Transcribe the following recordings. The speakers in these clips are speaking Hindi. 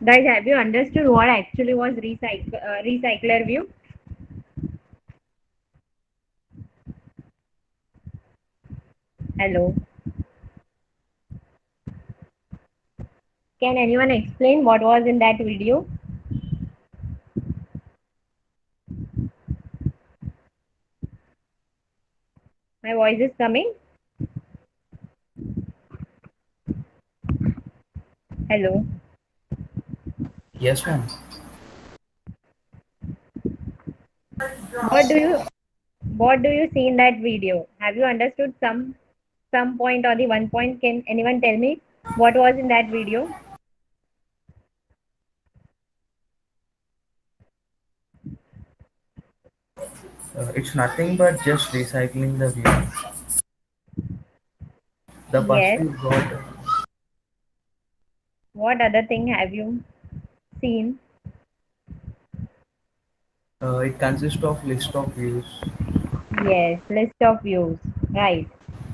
Guys, have you understood what actually was recycler view? Hello. Can anyone explain what was in that video? My voice is coming. Hello. Yes, ma'am. What do you what do you see in that video? Have you understood some point or the one point? Can anyone tell me what was in that video? It's nothing but just recycling the view. The first Yes. we got, What other thing have you seen? it consists of list of views. Yes, list of views. Right.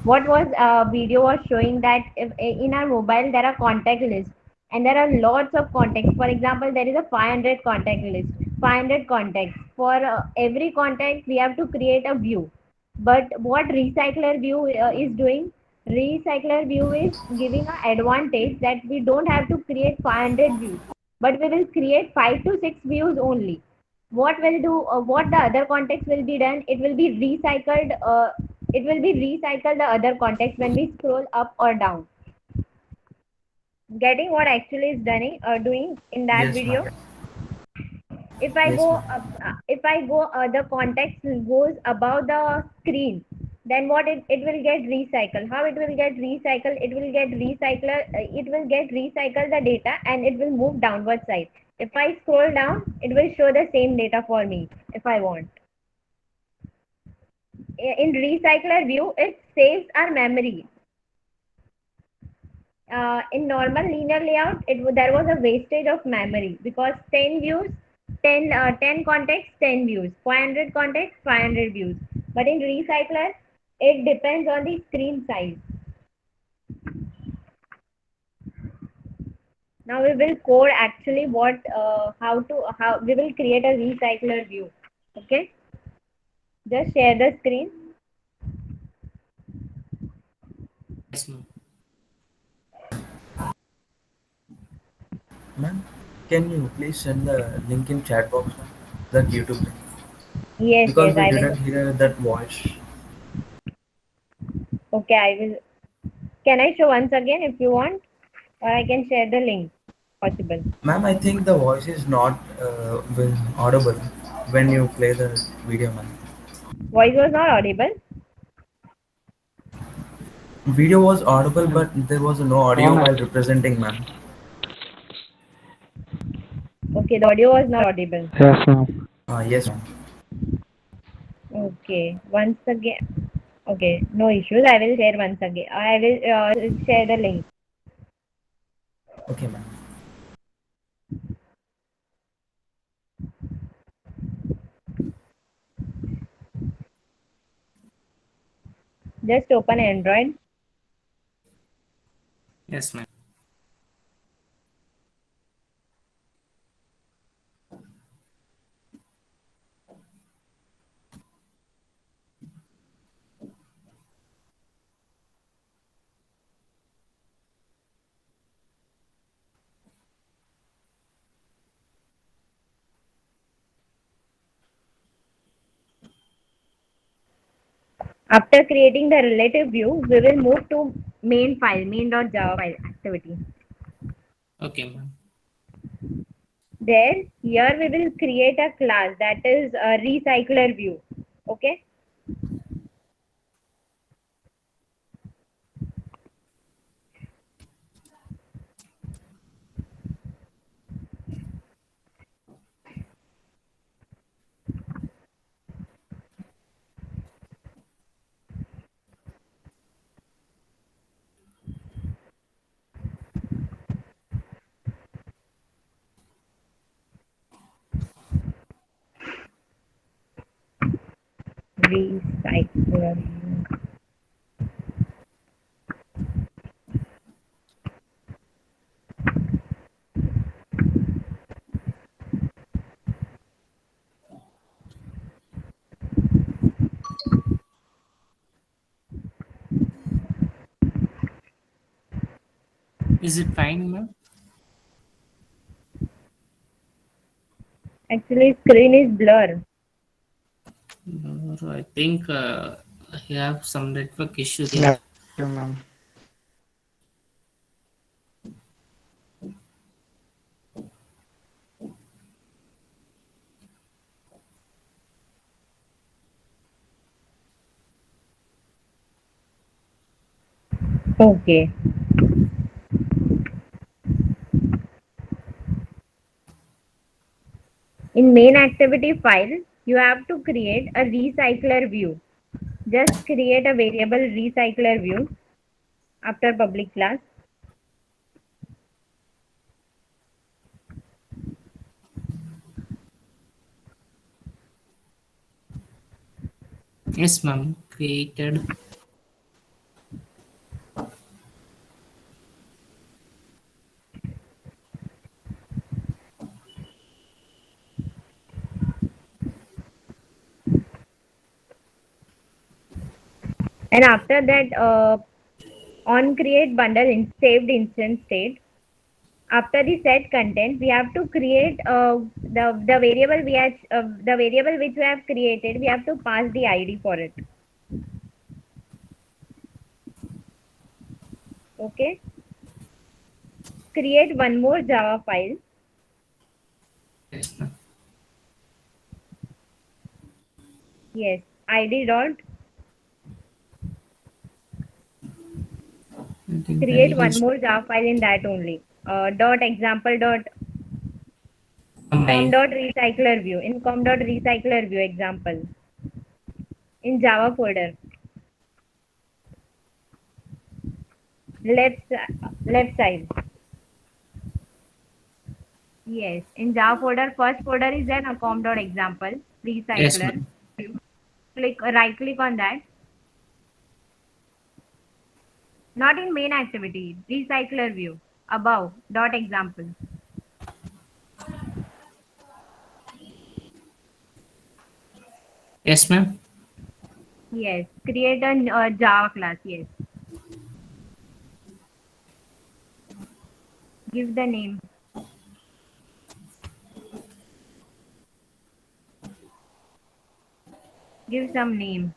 What was video was showing that if, in our mobile there are contact lists and there are lots of contacts. For example, there is a 500 contact list, 500 contacts. For every contact, we have to create a view. But what Recycler View is doing? Recycler View is giving an advantage that we don't have to create 500 views, but we will create 5 to 6 views only. What will do what the other context will be done, it will be recycled the other context when we scroll up or down. Getting what actually is doing in that Yes, video. ma'am. If I go Yes, ma'am. up, if I go the context goes above the screen, then what it will get recycled. How it will get recycled? It will get recycled the data and it will move downward side. If I scroll down, it will show the same data for me if I want. In recycler view, it saves our memory. In normal linear layout, there was a wastage of memory because 10 views, 10 contexts, 10 views, 500 contexts, 500 views. But in recycler, it depends on the screen size. Now we will code actually how we will create a recycler view. Okay, just share the screen. Yes, ma'am. Ma'am, can you please send the link in chat box, ma'am? That YouTube link. Yes, Because yes, we I will. didn't hear that voice. Okay, I will. Can I show once again if you want, or I can share the link? Possible. Ma'am, I think the voice is not audible when you play the video, ma'am. Voice was not audible. Video was audible, Ma'am, but there was no audio while representing, ma'am. Okay, the audio was not audible. yes, ma'am. Yes, ma'am. Okay, once again. Okay, no issues. I will share once again. I will share the link. Okay, ma'am. Just open Android. Yes, ma'am. After creating the relative view, we will move to main file, main.java file activity. Okay, ma'am. There, here we will create a class that is a recycler view. Okay. Recycler view. Is it fine, ma'am? Actually, screen is blur. No, I think I have some network issue there. Yeah, you, ma'am. Okay. In main activity file, you have to create a recycler view. Just create a variable recycler view after public class. Yes, ma'am. Created. And after that, on create bundle in saved instance state. After the set content, we have to create the variable the variable which we have created. We have to pass the ID for it. Okay. Create one more Java file. Yes, ma'am. Yes. ID dot. I think the Create ID one is more Java file in that only. Dot example dot com combined. dot recycler view. In com dot recycler view example. In Java folder. Left side. Yes. In Java folder, first folder is there, com dot example Yes, recycler. ma'am. Right click on that. Not in main activity. Recycler view. Above dot example. Yes, ma'am. Yes. Create a Java class. Yes. Give the name. Give some name.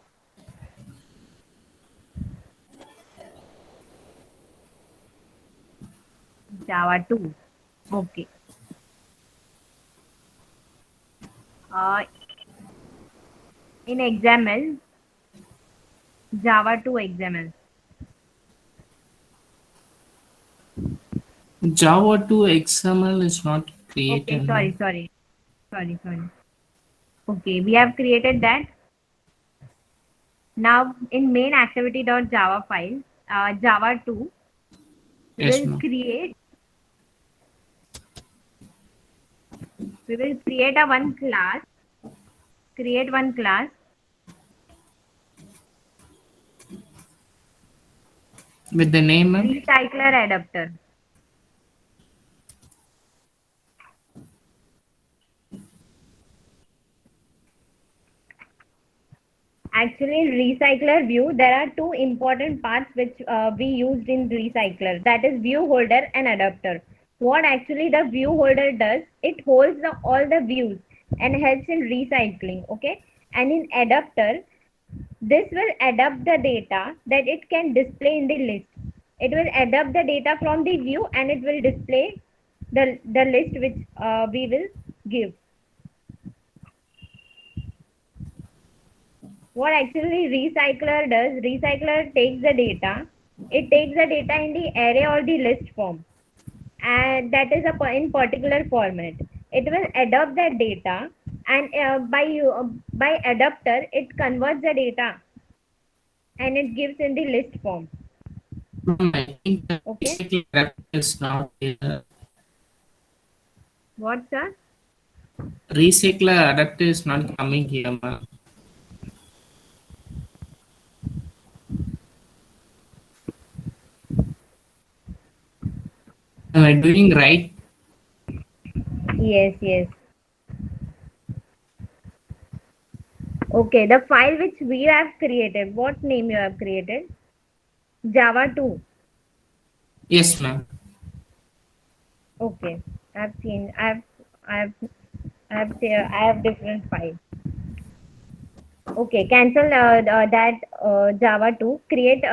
Java 2. Okay. Uh, in XML, Java 2 XML. Java 2 XML is not Okay, created, sorry, ma'am. sorry. Sorry. Okay, we have created that. Now in main activity.java file, Java 2, Yes, ma'am. we will create a one class, create one class. With the name, ma'am. Recycler adapter. Actually, in recycler view, there are two important parts which we used in recycler. That is view holder and adapter. What actually the view holder does, it holds all the views and helps in recycling. Okay. And in adapter, this will adapt the data that it can display in the list. It will adapt the data from the view and it will display the list which we will give. What actually recycler does, recycler takes the data, it takes the data in the array or the list form, and that is in particular format. It will adopt that data, and by adapter it converts the data and it gives in the list form. Ma'am, I think the Okay. recycle adapter is not here. What, sir? Recycler adapter is not coming here, ma'am. Am I doing right? Yes. Okay, the file which we have created, what name you have created? Java 2. Yes, ma'am. Okay, I've seen. I've I have different files. Okay, cancel that Java 2. Create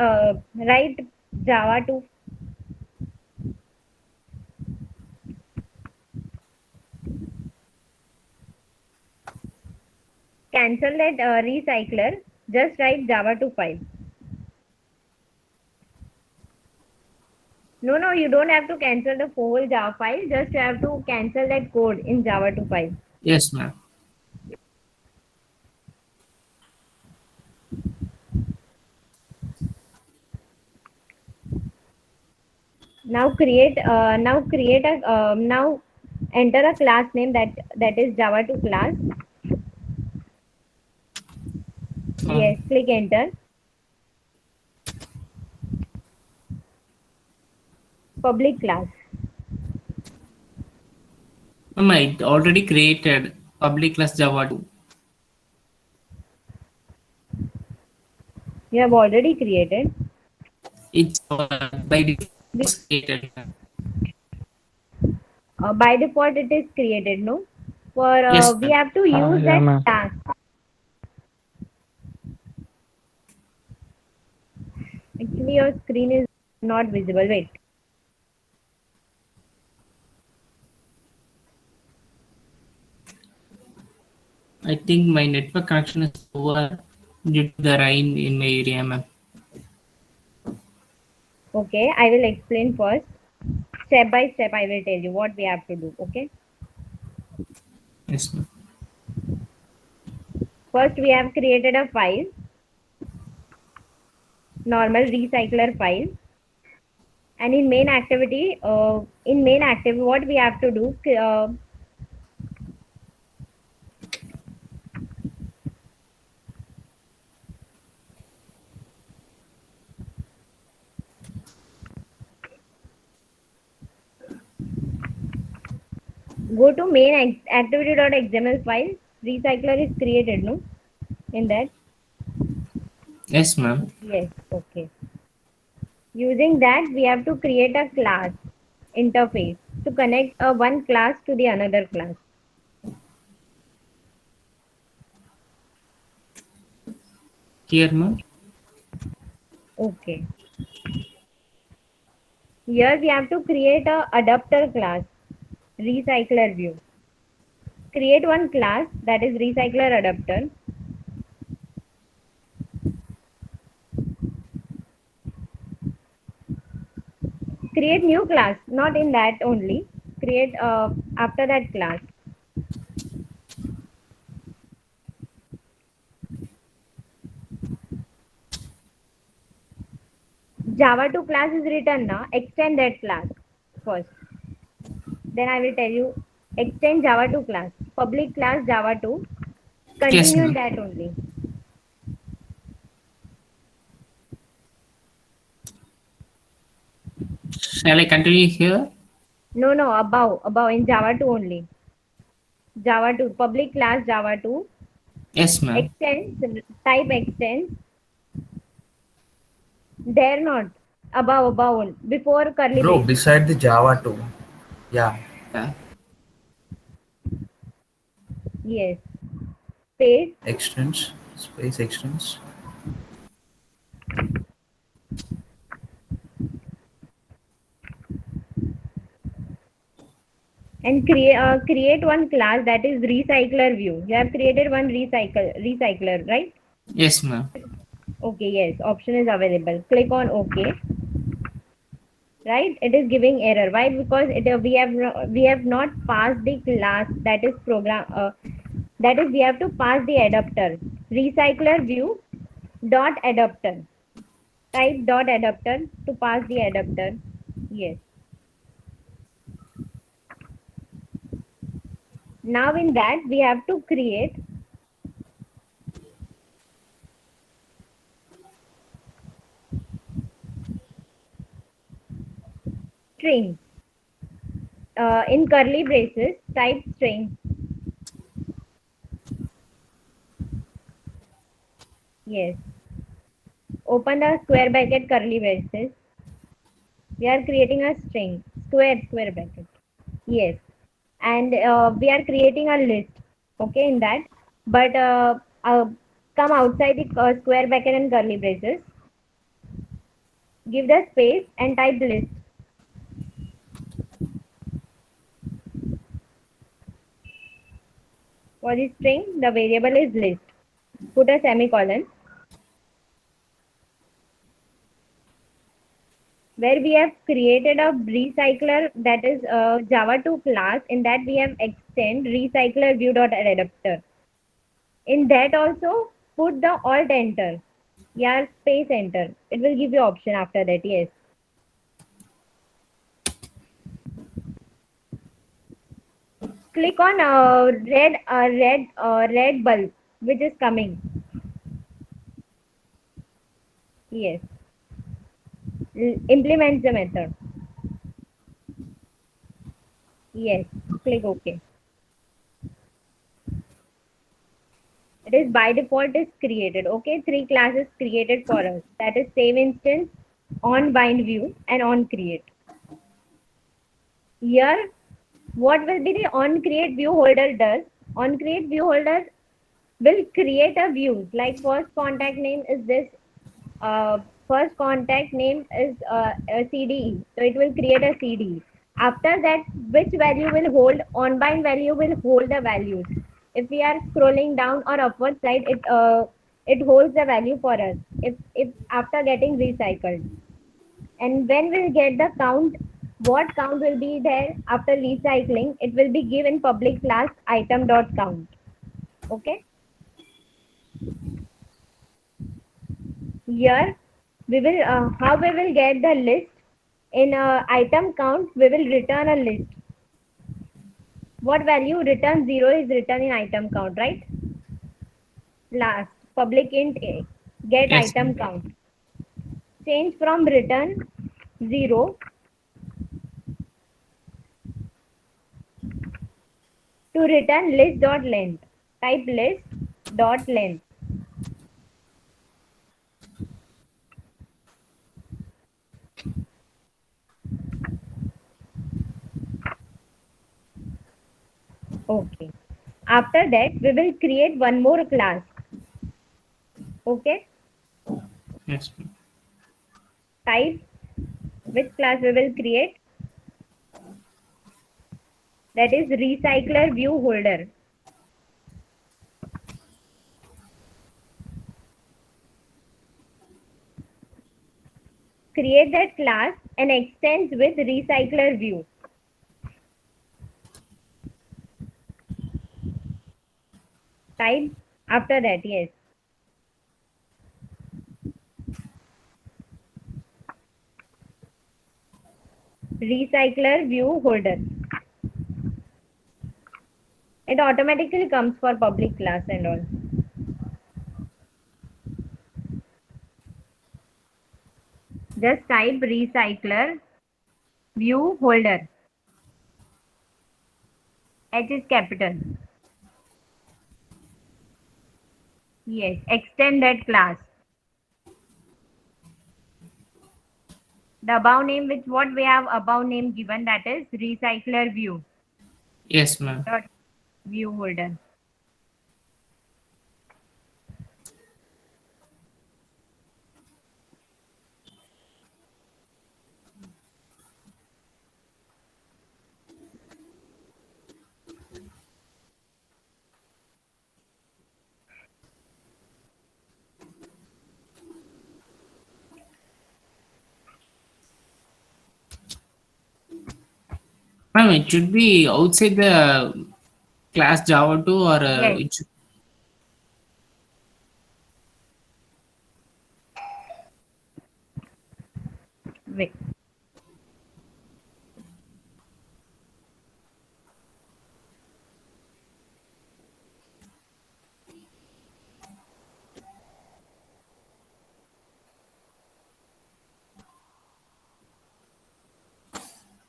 write Java 2. Cancel that recycler. Just write Java 2 file. No, no, you don't have to cancel the whole Java file. Just you have to cancel that code in Java 2 file. Yes, ma'am. Now enter a class name that is Java 2 class. Yes, click enter. Public class. Ma'am, I already created public class Java 2. You have already created. It's by default Be- it's created. by default, it is created, no? For Yes, we ma'am. have to use Yeah, that ma'am. class. Actually, your screen is not visible. Wait. I think my network connection is over due to the rain in my area, ma'am. Okay, I will explain first. Step by step, I will tell you what we have to do. Okay. Yes, ma'am. First, we have created a file, normal recycler file. And in main activity, what we have to do, go to main activity.xml file. Recycler is created, no? In that, Yes, ma'am. yes, okay. Using that, we have to create a class interface to connect one class to the another class. Here, ma'am. Okay. Here we have to create a adapter class, recycler view. Create one class that is recycler adapter. Create new class, not in that only. Create after that class. Java 2 class is written now. Extend that class first. Then I will tell you extend Java 2 class. Public class Java 2. Yes, Continue in ma'am. that only. Shall I continue here? No, no, above in Java 2 only. Java 2, public class Java 2. Yes, ma'am. Extends, type extends. There not. Above, before curly Bro, braces. beside the Java 2. Yeah. Yeah. Yes. Space. Extends. Space extends. And create one class that is recycler view. You have created one recycler, right? Yes, ma'am. Okay, yes. Option is available. Click on OK. Right? It is giving error. Why? Because we have not passed the class that is program. That is we have to pass the adapter. Recycler view dot adapter. Type dot adapter to pass the adapter. Yes. Now in that we have to create string. In curly braces, type string. Yes. Open the square bracket curly braces. We are creating a string. Square bracket. Yes, and we are creating a list, okay, in that. But come outside the square bracket and curly braces, give the space and type list. For the string, the variable is list. Put a semicolon where we have created a recycler, that is Java 2 class. In that we have extend recycler view dot adapter. In that also put the alt enter. Yeah, space enter. It will give you option after that. Yes. Click on red bulb which is coming. Yes. Implement the method. Yes. Click OK. It is by default is created. Okay, three classes created for us. That is save instance, on bind view, and on create. Here, what will be the on create view holder does? On create view holder will create a view. Like first contact name is this. First contact name is a CDE. So it will create a CDE. After that, which value will hold? On bind value will hold the values. If we are scrolling down or upward side, it holds the value for us. If after getting recycled, and when we'll get the count, what count will be there after recycling? It will be given public class item dot count. Okay. Here we will how we will get the list in item count. We will return a list. What value? Return 0 is written in item count, right? Last public int a, get Yes, item ma'am. count. Change from return 0 to return list dot length. Type list dot length. Okay. After that, we will create one more class. Okay. Yes, ma'am. Type which class we will create. That is recycler view holder. Create that class and extends with recycler view. Type after that, yes. Recycler view holder. It automatically comes for public class and all. Just type recycler view holder. H is capital. Yes, extend that class. The above name, which what we have above name given, that is recycler view Yes, ma'am. dot view holder. Ma'am, it should be outside the class Java 2 or Yes, it should, wait.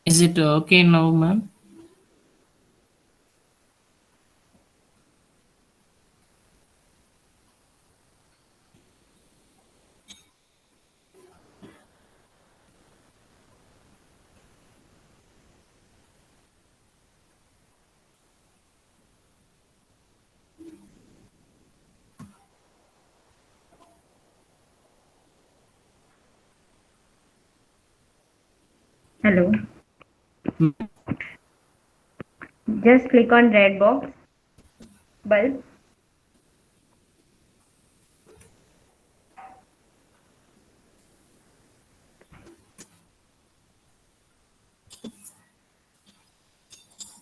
is it okay now, ma'am? Hello. Just click on red box, bulb.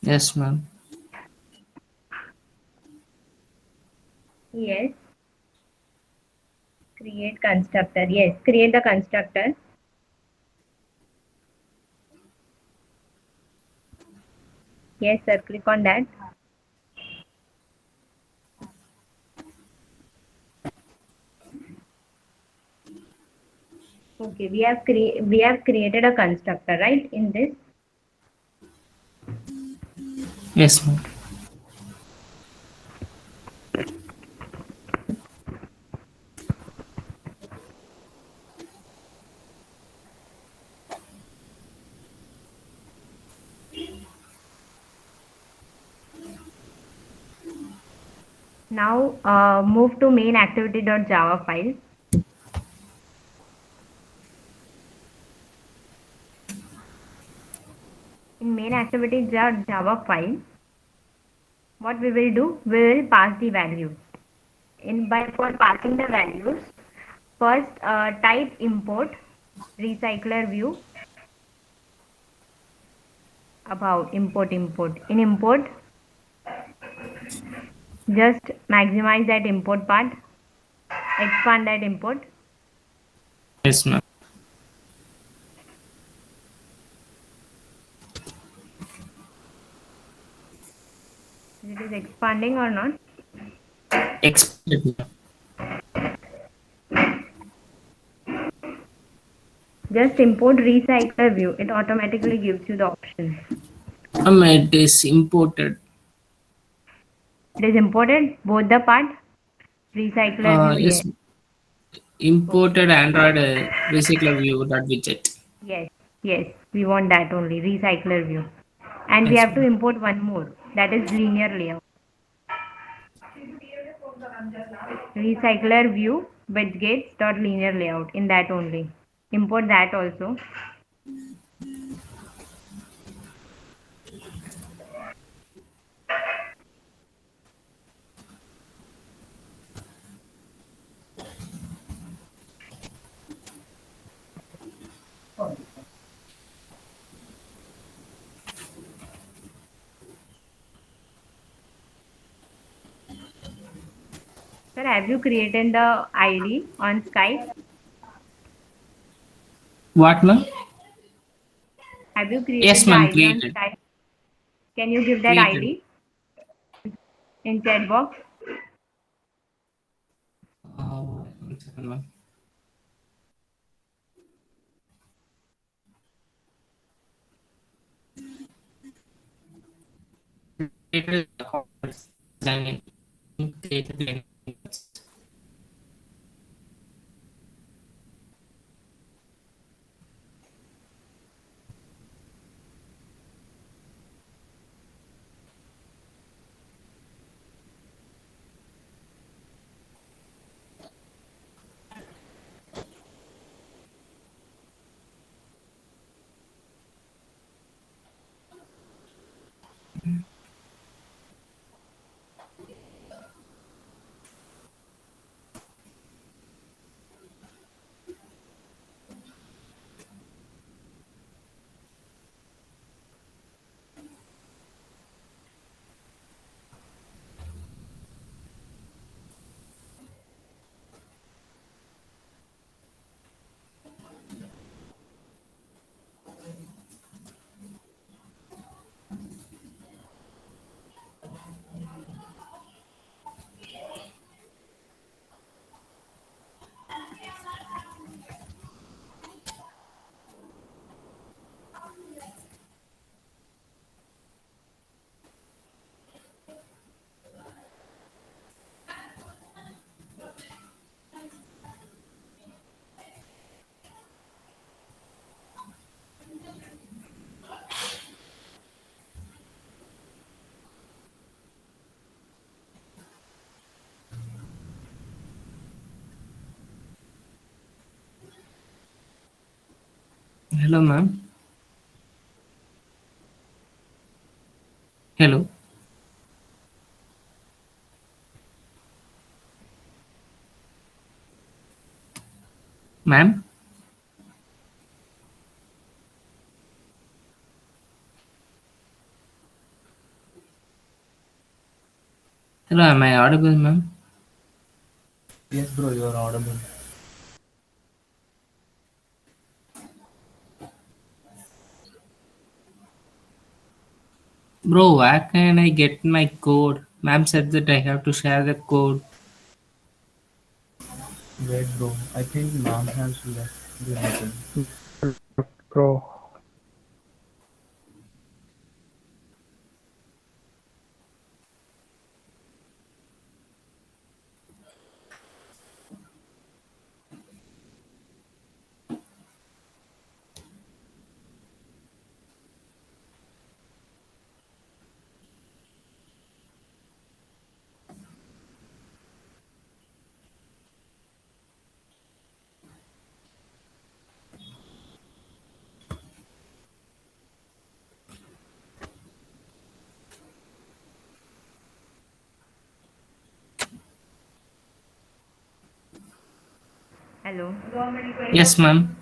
Yes, ma'am. Yes. Create constructor. Yes. Create the constructor. Yes, sir. Click on that. Okay. We have created a constructor, right? In this. Yes, ma'am. Now move to main activity.java file. In main activity.java file, what we will do, we will pass the values. For passing the values, first type import recycler view. About import. In import, just maximize that import part, expand that import. Yes, ma'am. It is expanding or not? Expected, ma'am. Just import recycler view. It automatically gives you the option. It is imported. It is imported both the part recycler view. Yes, Yes. imported Android recycler view dot widget. Yes. Yes. We want that only recycler view. And we Yes, have to ma'am. import one more. That is linear layout. Recycler view widgets dot linear layout. In that only. Import that also. Sir, have you created the ID on Skype? What, ma'am? Have you created Yes, the ma'am. ID on Created. Skype? Can you give that Created. ID in chat box? One second, ma'am. Created design. Created link. Hello, ma'am. Hello, ma'am. Hello, am I audible, ma'am? Yes, bro, you are audible. Bro, where can I get my code? Ma'am said that I have to share the code. Wait, bro. I think mom has left the meeting. Bro, Hello. Yes, ma'am.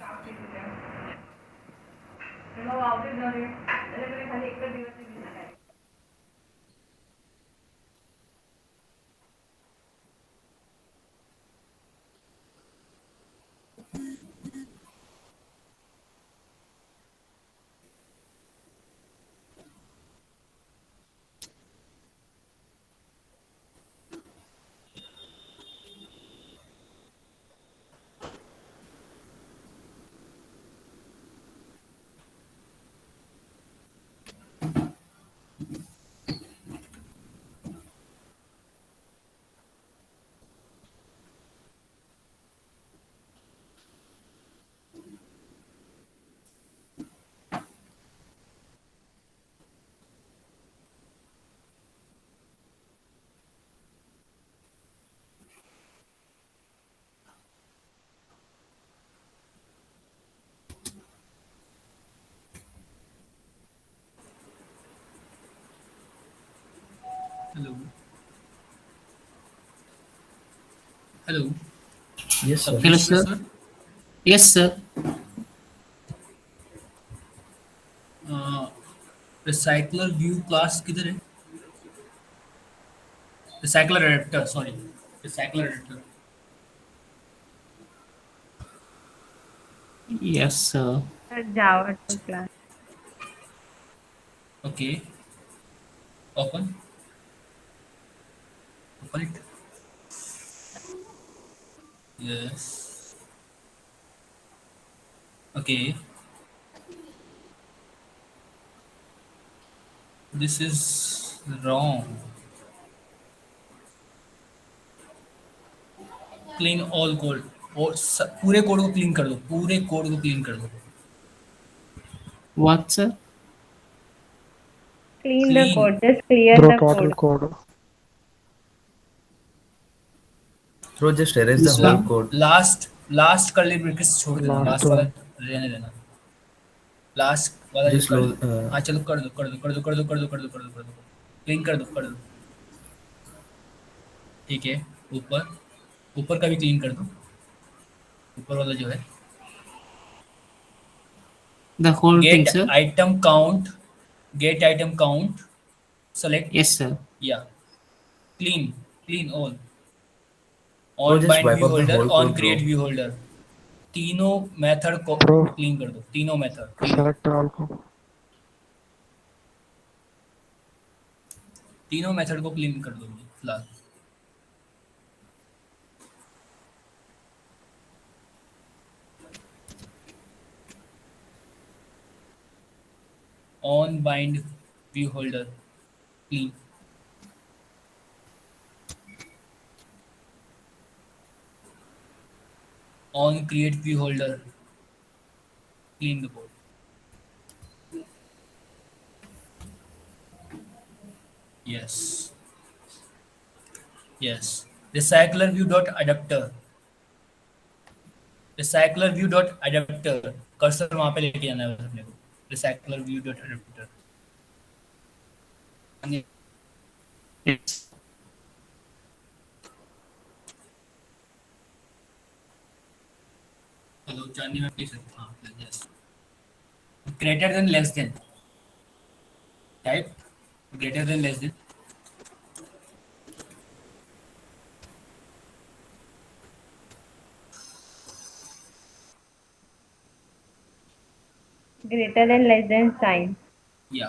Hello. Hello. Yes, sir. Hello, Sapneshwar sir. sir. Yes, sir. Uh, recycler view class किधर है? Recycler adapter, sorry. Recycler adapter. Yes, sir. Java to class. Okay. Open. Open it. Yes. Okay. This is wrong. Clean all code. और पूरे कोड को क्लीन कर दो. पूरे कोड को क्लीन कर दो. What, sir? Clean the Clean. code. Just clear bro, the total code. code. Bro, just erase the This whole one? code. Last curly braces छोड़ देना. Last लास्ट वाला one. रहने देना. लास्ट वाला जो Just कर. lose. हाँ चलो कर दो कर दो कर दो कर दो कर दो कर दो कर दो कर दो. क्लीन कर दो कर दो. ठीक है. ऊपर ऊपर का भी क्लीन कर दो. ऊपर वाला जो है. The whole thing, get sir? Item count. Get item count. Select. Yes, sir. या clean. Clean all. Bro, on just bind wipe view up the holder whole on code, create bro. View holder. तीनों मेथड को Bro, क्लीन कर दो. तीनों method clean. select all code. तीनों मेथड को क्लीन कर दो फिलहाल. On bind view holder clean. On create view holder clean the code. Yes. Yes. Recycler view dot adapter. Recycler view dot adapter. Cursor वहां पे लेके जाना है बस अपने को. Recycler view dot adapter. Yes. Hello जाननी में प्लीज हाँ yes greater than less than type greater than less than Greater than less than sign. या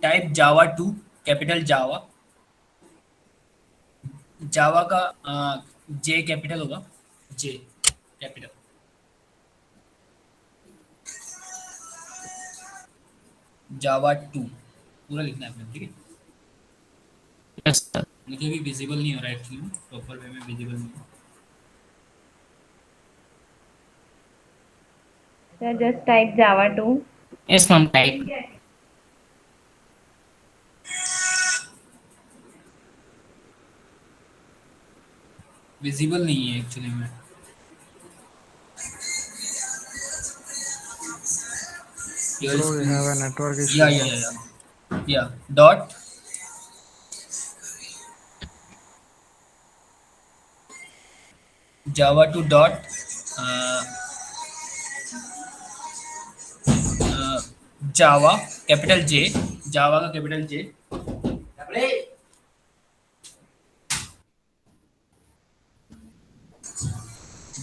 टाइप जावा 2 कैपिटल जावा जावा का जे कैपिटल होगा जे कैपिटल जावा 2 पूरा लिखना है आपने ठीक है Yes, sir. मुझे भी विजिबल नहीं हो रहा है एक्चुअली प्रॉपर वे में विजिबल नहीं है So just type Java 2. Yes, ma'am. Type. Visible नहीं है एक्चुअली में Your Bro, we screen. have a network issue. Yeah. Dot Java 2 dot uh, Java capital J Java का कैपिटल J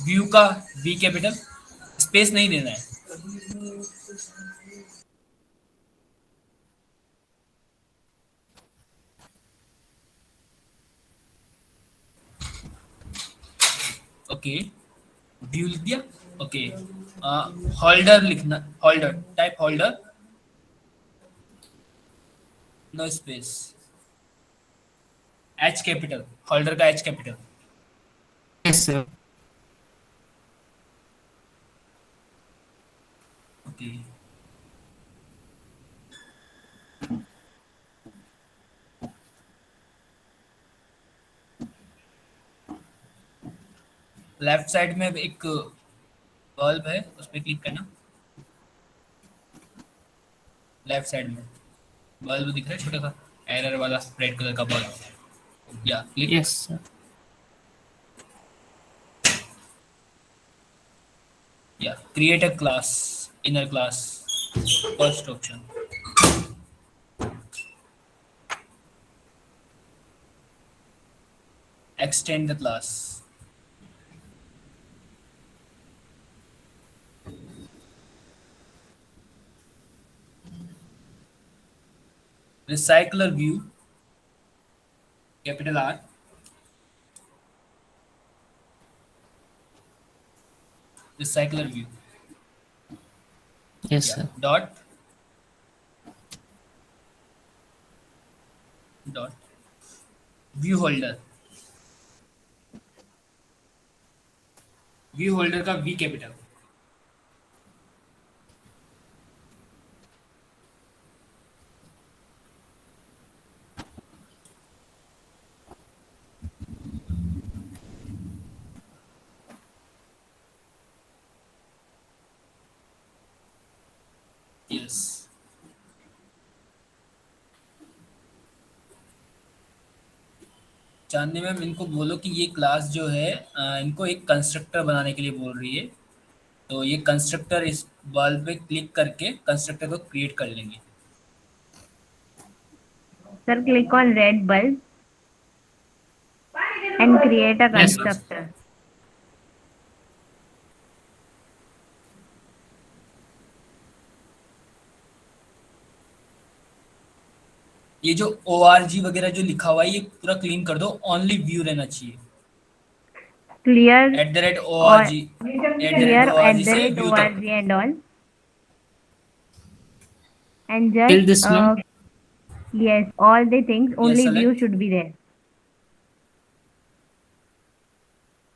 व्यू का V कैपिटल स्पेस नहीं देना है ओके व्यू लिख दिया ओके होल्डर लिखना holder type holder no space H capital holder का H capital Yes, sir. Okay left side में एक बल्ब है उस पर क्लिक करना लेफ्ट साइड में बल्ब दिख रहा है छोटा सा एरर वाला रेड कलर का बल्ब या क्लिक Yes, sir. या create a class inner class first option extend the class recycler view capital R recycler view Yes, yeah. sir. dot view holder view holder का V कैपिटल यस चांदनी मैम इनको बोलो कि ये क्लास जो है इनको एक कंस्ट्रक्टर बनाने के लिए बोल रही है तो ये कंस्ट्रक्टर इस बल्ब पे क्लिक करके कंस्ट्रक्टर को क्रिएट कर लेंगे Sir, click on red bulb and create a Yes, sir. constructor. ये जो ORG वगैरह जो लिखा हुआ है ये पूरा क्लीन कर दो ओनली व्यू रहना चाहिए Clear @org clear @org से @ व्यू तक org and all. And Till this just one. yes, all the things only select. view should be there.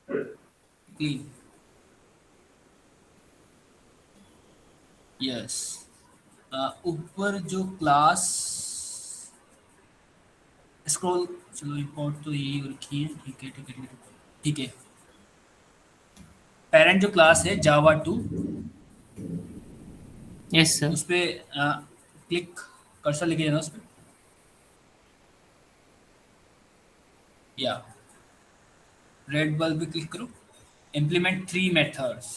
Clean yes ऊपर जो क्लास स्क्रॉल चलो रिपोर्ट तो यही हो रखी है ठीक है पेरेंट जो क्लास है जावा 2 Yes, sir. उस पे क्लिक कर्सर लिखे जाना उस पर, या रेड बल्ब पे क्लिक करो, implement 3 methods,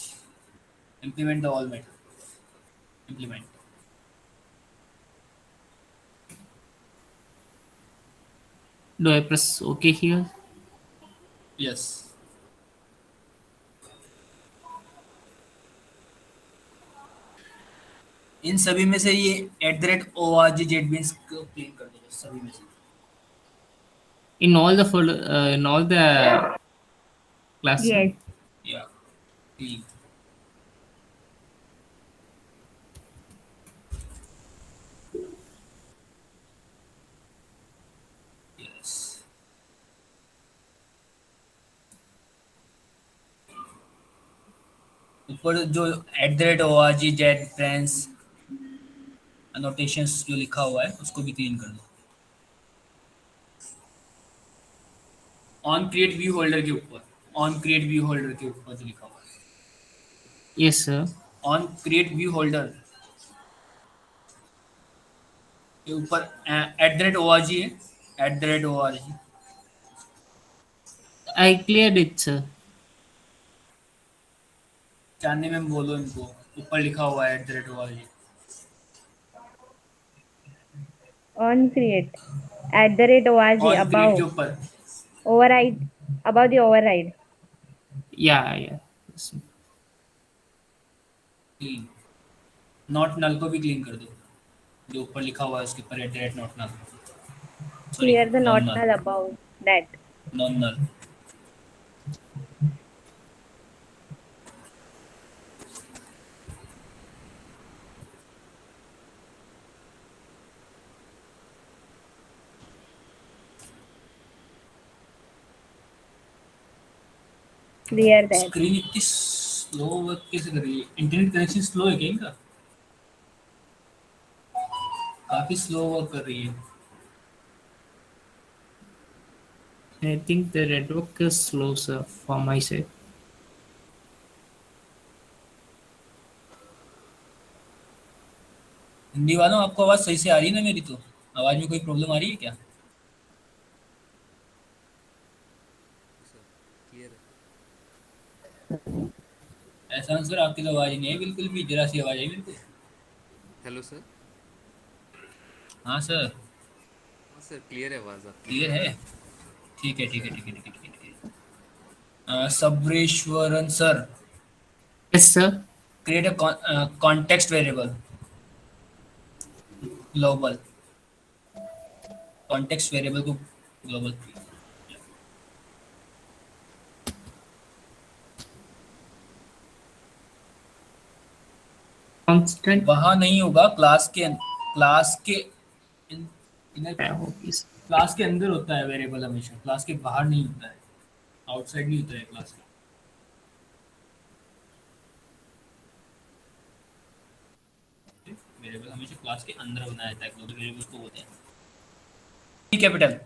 implement the all method, implement. Do I press OK here? Yes, इन सभी में से ये @org/jetbeans को क्लीन कर दो, सभी में से। In all the folder, in all the classroom. Yes. या क्लीन। यस, ऊपर जो @org/jetbeans annotations जो लिखा हुआ है उसको भी क्लीन कर दो। ऑन क्रिएट व्यू होल्डर के ऊपर, ऑन क्रिएट व्यू होल्डर के ऊपर जो लिखा हुआ है, Yes, sir. On create view holder के ऊपर @org है, @org। I cleared it, sir. चांदनी में बोलो इनको, ऊपर लिखा हुआ है @org। On create. @org on create के above. ऊपर Override. Above the override. Yeah, yeah. Yes. Clean, not null को भी क्लीन कर दो, जो ऊपर लिखा हुआ है उसके ऊपर @not null, sorry Clear the non not null, null above that. Non null. Clear that. Screen इतनी स्लो वर्क कैसे कर रही है? इंटरनेट कनेक्शन स्लो है क्या इनका? काफी स्लो वर्क कर रही है। I think the network is slow, sir, for my side. Hindi वालों, आपको आवाज सही से आ रही है ना मेरी? तो आवाज में कोई प्रॉब्लम आ रही है क्या? ऐसा सर, आपकी तो आवाज ही नहीं है बिल्कुल भी, जरा सी आवाज आई मेरे को। Hello sir. हाँ सर, हाँ सर, क्लियर है आवाज़ आपकी। क्लियर है? ठीक है, ठीक है, ठीक है, ठीक है, ठीक है, ठीक है। Sabareshwaran sir, Yes, sir. Create a context variable global, context variable को ग्लोबल। Constant. वहाँ नहीं होगा, क्लास के I hope is. क्लास के अंदर होता है वेरिएबल, हमेशा क्लास के बाहर नहीं होता है, आउटसाइड नहीं होता है क्लास के। वेरिएबल हमेशा क्लास के अंदर बनाया जाता है, ग्लोबल वेरिएबल को बोलते हैं। C capital,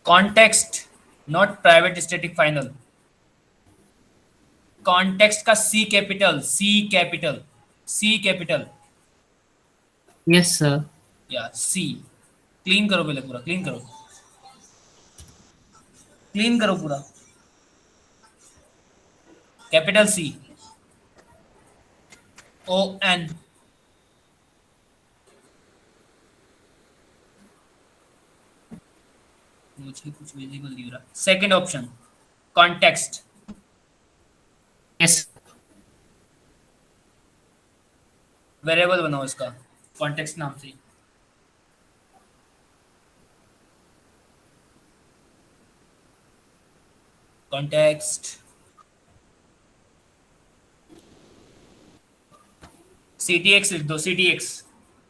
context, not private static final. Context का C capital, C capital, C capital, Yes, sir. या सी। क्लीन करो पहले, पूरा क्लीन करो, क्लीन करो पूरा। कैपिटल सी, ON, मुझे कुछ विजिबल नहीं हो रहा। Second option, context, Yes. Variable बनाओ इसका कॉन्टेक्स्ट नाम से। कॉन्टेक्स्ट CTX लिख दो, CTX,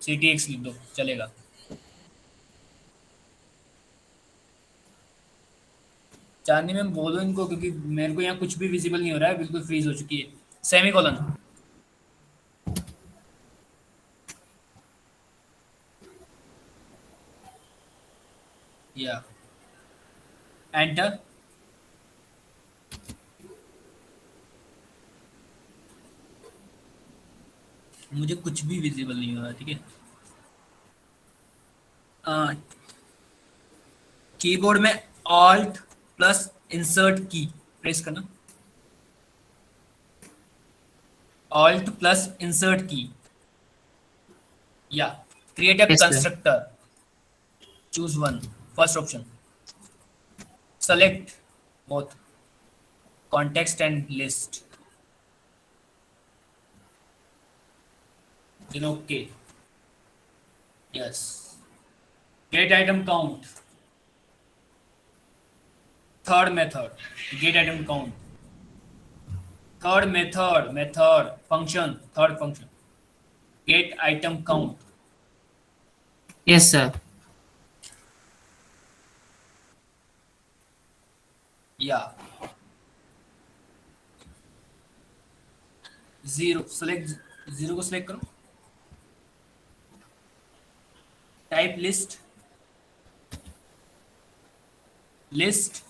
CTX लिख दो, चलेगा। चांदनी में बोलो इनको, क्योंकि मेरे को यहाँ कुछ भी विजिबल नहीं हो रहा है, बिल्कुल फ्रीज हो चुकी है। सेमीकोलन, या एंटर। मुझे कुछ भी विजिबल नहीं हो रहा, ठीक है। कीबोर्ड में ऑल्ट प्लस इंसर्ट की प्रेस करना, ऑल्ट प्लस इंसर्ट की, या create a Yes, sir. Constructor, choose one, first option, select both context and list, then okay, yes, get item count, third method, get item count, third method function, third function, get item count, Yes, sir. yeah, zero, select zero को select करो, type list, list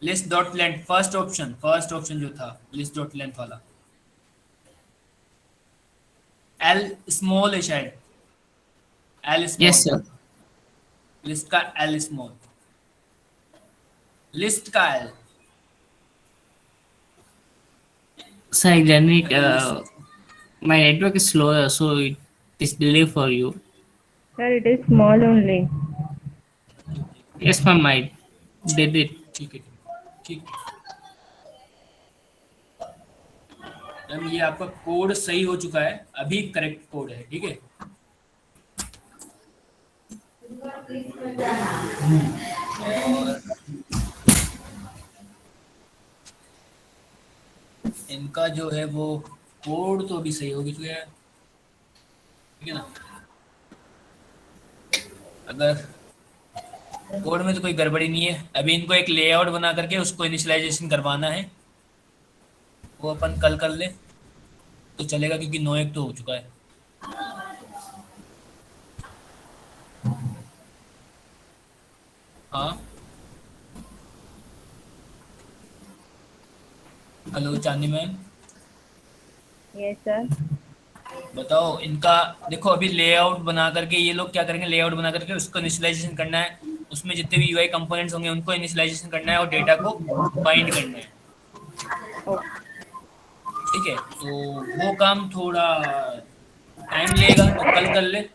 list dot length, first option जो था list dot length वाला, L स्मॉल है शायद, L small, Yes, sir. List का L स्मॉल, लिस्ट का L, Sir, Janik, my network is slower, so it is delay for you. Sir, it is small only. Yes, ma'am, I did it. ठीक है, ठीक। मैम ये आपका कोड सही हो चुका है, अभी करेक्ट कोड है, ठीक है। और इनका जो है वो कोड तो अभी सही हो गया है, ठीक है ना। अगर कोड में तो कोई गड़बड़ी नहीं है, अभी इनको एक लेआउट बना करके उसको इनिशियलाइजेशन करवाना है, वो अपन कल कर ले तो चलेगा, क्योंकि 9 तो हो चुका है। हाँ, हेलो चांदी मैम, Yes, sir. बताओ इनका। देखो अभी लेआउट बना करके ये लोग क्या करेंगे, लेआउट बना करके उसको इनिशियलाइजेशन करना है, उसमें जितने भी यूआई कंपोनेंट्स होंगे उनको इनिशियलाइजेशन करना है और डेटा को बाइंड करना है, ठीक है। तो वो काम थोड़ा टाइम लेगा, तो कल कर ले,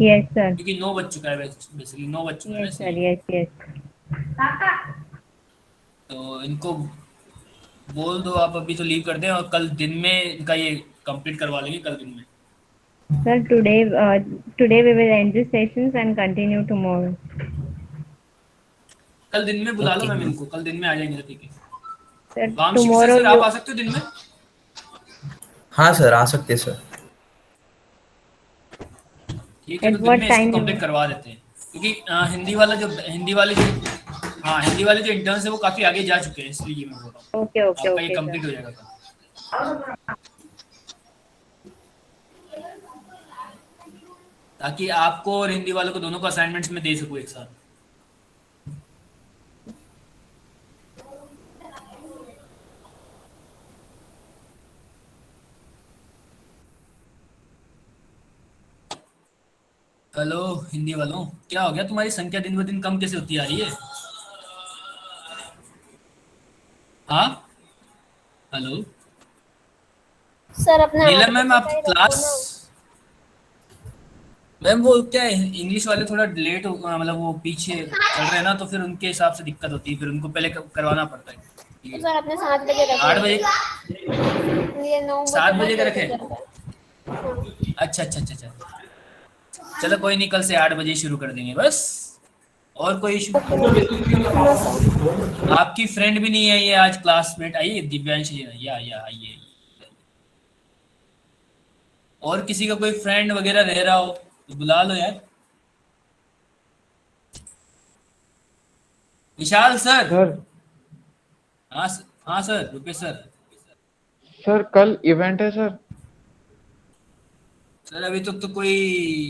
Yes, sir. क्योंकि 9 बज चुका है, बेसिकली 9 बज चुका है Yes, sir. वैसे। Yes, yes. तो इनको बोल दो आप अभी तो लीव कर दें, और कल दिन में इनका ये कंप्लीट करवा लेंगे, कल दिन में। Sir, today we will end the sessions and continue tomorrow. कल दिन में बुला लो Okay. मैम इनको, कल दिन में आ जाएंगे, ठीक है। Sir, वामशिक tomorrow सर आप you, आ सकते हो दिन में? हाँ सर, आ सकते सर। ठीक है, At तो दिन what में time इसको you- कंप्लीट करवा देते हैं, क्योंकि हिंदी वाले जो इंटर्न्स है वो काफी आगे जा चुके हैं, इसलिए ये मैं बोल रहा हूँ। okay, okay, आपका ये okay, कंप्लीट sir. हो जाएगा कल, ताकि आपको और हिंदी वालों को दोनों को असाइनमेंट्स में दे सकूँ एक साथ। हेलो हिंदी वालों, क्या हो गया, तुम्हारी संख्या दिन ब दिन कम कैसे होती आ रही है? हाँ, हेलो सर अपने नीलम हाथ मैम, पे आप ही रखो क्लास, ना। मैम वो क्या है, इंग्लिश वाले थोड़ा लेट हो, मतलब वो पीछे चल रहे हैं ना, तो फिर उनके हिसाब से दिक्कत होती है, फिर उनको पहले करवाना पड़ता है। तो सर अपने 7 बजे रखो। 8 बजे, ये 9 बजे 7 बजे का तक रखें? जाता है। हाँ। अच्छा अच्छा अच्छा अच्छा, चलो कोई नहीं, कल से 8 बजे शुरू कर देंगे बस। और कोई इशू? No sir. आपकी फ्रेंड भी नहीं है ये आज क्लासमेट, आइए दिव्यांश जी, या आइए। और किसी का कोई फ्रेंड वगैरह रह रहा हो तो बुला लो यार। विशाल सर। सर हाँ सर, रुपये सर। सर कल इवेंट है सर। सर अभी तक तो कोई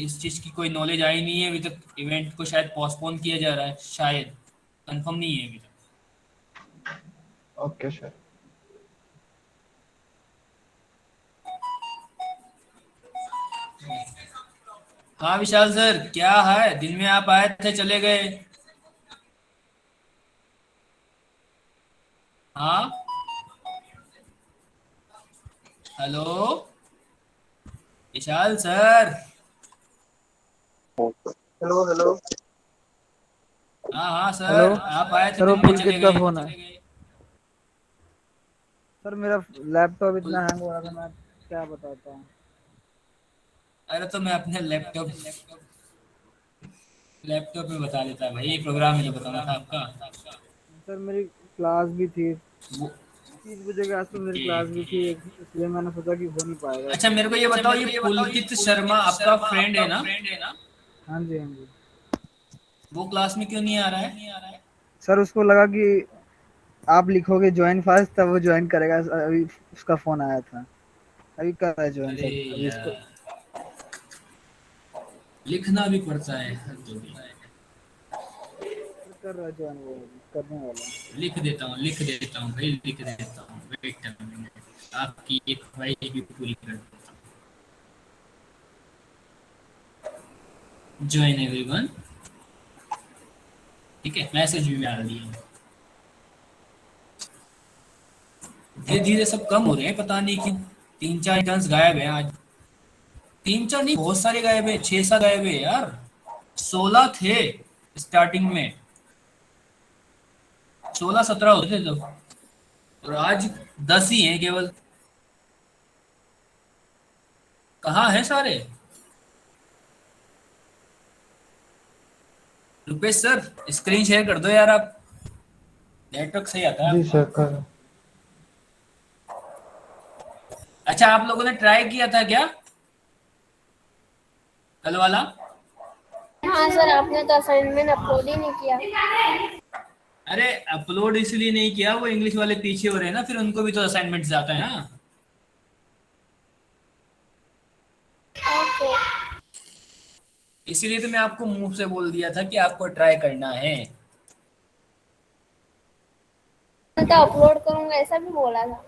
इस चीज की कोई नॉलेज आई नहीं है, अभी तक इवेंट को शायद पोस्टपोन किया जा रहा है, शायद, कंफर्म नहीं है अभी तक। Okay sir. हाँ विशाल सर, क्या है? दिन में आप आए थे, चले गए। हाँ, हेलो विशाल सर। Hello hello. हाँ हाँ हेलो सर, आप आए थे, सर, वो दिन में चले पुलकित का गए। फोन है। सर मेरा लैपटॉप इतना हैंग हो रहा था, मैं क्या बताता हूँ। अरे तो मैं अपने लैपटॉप में बता देता भाई, प्रोग्राम में जो बताना था आपका। सर मेरी क्लास भी थी, वो 3 बजे के आसपास मेरी ओके क्लास भी ओके। थी, इसलिए मैंने सोचा कि हो नहीं पाएगा। अच्छा मेरे को ये बताओ, ये पुलकित शर्मा आपका फ्रेंड है ना? हाँ जी हाँ जी। वो क्लास में क्यों नहीं आ रहा है? सर उसको लगा कि आप लिखोगे ज्वाइन फास्ट तब वो ज्वाइन करेगा, अभी उसका फोन आया था, अभी कर रहा है ज्वाइन अरे सर, अभी इसको यार, लिखना भी पड़ता है तो भी। कर रहा है ज्वाइन, वो अभी करने वाला है। लिख देता हूँ भाई, लिख देता हूँ, वेट अ मिनट, आपकी एक ख्वाहिश भी पूरी कर देता हूँ। ज्वाइन एवरीवन, ठीक है, मैसेज भी डाल दिया। धीरे धीरे सब कम हो रहे हैं, पता नहीं क्यों। 3-4 इंटर्न्स गायब हैं आज। 3-4 नहीं, बहुत सारे गायब है, 6-7 गायब है यार। 16 थे स्टार्टिंग में, 16-17 होते थे तो, और आज 10 ही हैं केवल। कहाँ है सारे? रुपेश सर, स्क्रीन शेयर कर दो यार आप, नेटवर्क सही आता है जी आपका। सर कर। अच्छा, आप लोगों ने ट्राई किया था क्या कल वाला? हाँ सर, आपने तो असाइनमेंट अपलोड ही नहीं किया। अरे अपलोड इसलिए नहीं किया, वो इंग्लिश वाले पीछे हो रहे हैं ना, फिर उनको भी तो असाइनमेंट जाता है ना। ओके। इसीलिए तो मैं आपको मुंह से बोल दिया था कि आपको ट्राई करना है। मैं तो अपलोड करूंगा ऐसा भी बोला था।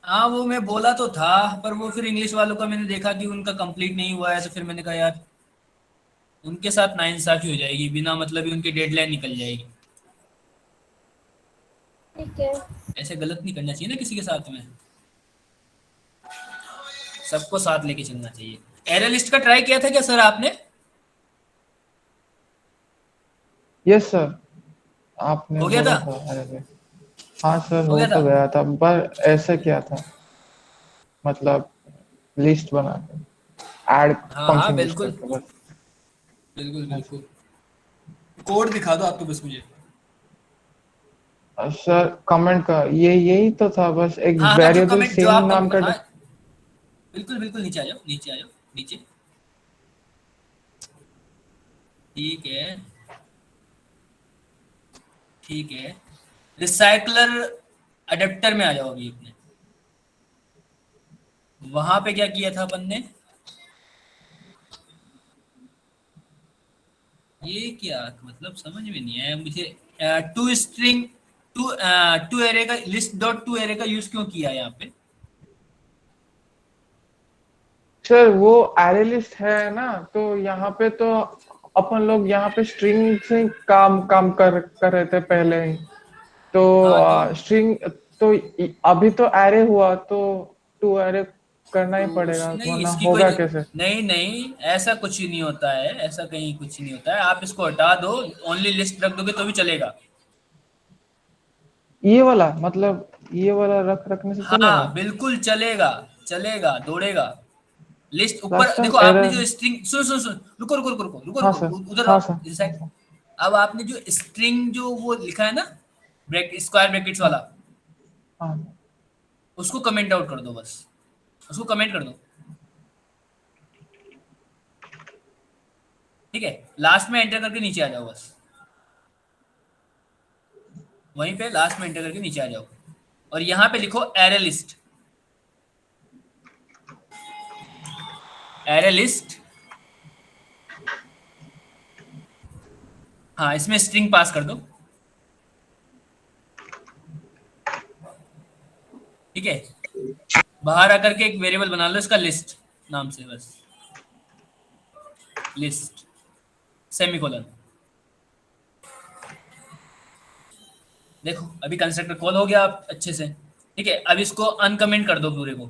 हाँ वो मैं बोला तो था, पर वो फिर इंग्लिश वालों का मैंने देखा कि उनका कंप्लीट नहीं हुआ है, तो फिर मैंने कहा यार उनके साथ नाइंसाफी हो जाएगी, बिना मतलब ही उनकी डेडलाइन निकल जाएगी। ठीक है। ऐसे गलत नहीं करना चाहिए ना किसी के साथ में, सबको साथ लेके चलना चाहिए। एरर लिस्ट का ट्राई किया था क्या सर आपने? यस सर, आपने हो गया था? बोला था। अरे हाँ सर, हो हो गया था? तो गया था, पर ऐसे क्या था, मतलब लिस्ट बना के ऐड हाँ हाँ फंक्शन यूज बिल्कुल, करके बस। बिल्कुल हाँ बिल्कुल। कोड दिखा दो आप तो बस मुझे। सर कमेंट का यही तो था, बस एक हाँ हाँ, जो वेरिएबल कमेंट जो सेम आप नाम का हाँ बिल्कुल बिल्कुल, नीचे आ जाओ, नीचे आ जाओ, नीचे। ठीक है, ठीक है। रिसाइकलर अडेप्टर में आ जाओ अभी अपने। वहां पे क्या किया था अपन ने? ये क्या मतलब समझ में नहीं आया मुझे। To string to to array का लिस्ट डॉट टू एरे का यूज क्यों किया है यहाँ पे? सर वो एरे लिस्ट है ना, तो यहाँ पे तो अपन लोग यहाँ पे स्ट्रिंग से काम काम कर रहे थे पहले ही, तो हाँ तो स्ट्रिंग, तो अभी तो एरे हुआ, तो टू एरे करना ही पड़ेगा, नहीं, वरना इसकी कोई होगा कैसे। नहीं नहीं, ऐसा कुछ ही नहीं होता है, ऐसा कहीं कुछ नहीं होता है। आप इसको हटा दो, ओनली लिस्ट रख दोगे तो भी चलेगा। ये वाला मतलब ये वाला रखने से चलेगा। हाँ बिल्कुल चलेगा, चलेगा, दौड़ेगा। लिस्ट ऊपर कस्टम देखो, आपने एरर। जो स्ट्रिंग, सुनो सुनो सुनो, रुको रुको रुको रुको रुको हाँ रुको, सर। उधर हाँ आओ, सर। इस हाँ side। सर। अब आपने जो स्ट्रिंग जो वो लिखा है ना, ब्रैकेट स्क्वायर ब्रैकेट्स हाँ। वाला, हाँ उसको कमेंट आउट कर दो बस, उसको कमेंट कर दो। ठीक है, लास्ट में एंटर करके नीचे आ जाओ बस, वहीं पे लास्ट में एंटर करके नीचे आ जाओ, और यहाँ पे लिखो एरे लिस्ट। एरे लिस्ट, हाँ इसमें स्ट्रिंग पास कर दो। ठीक है, बाहर आकर के एक वेरिएबल बना लो इसका लिस्ट नाम से बस। List semicolon. देखो अभी कंस्ट्रक्टर कॉल हो गया अच्छे से, ठीक है। अब इसको अनकमेंट कर दो पूरे को,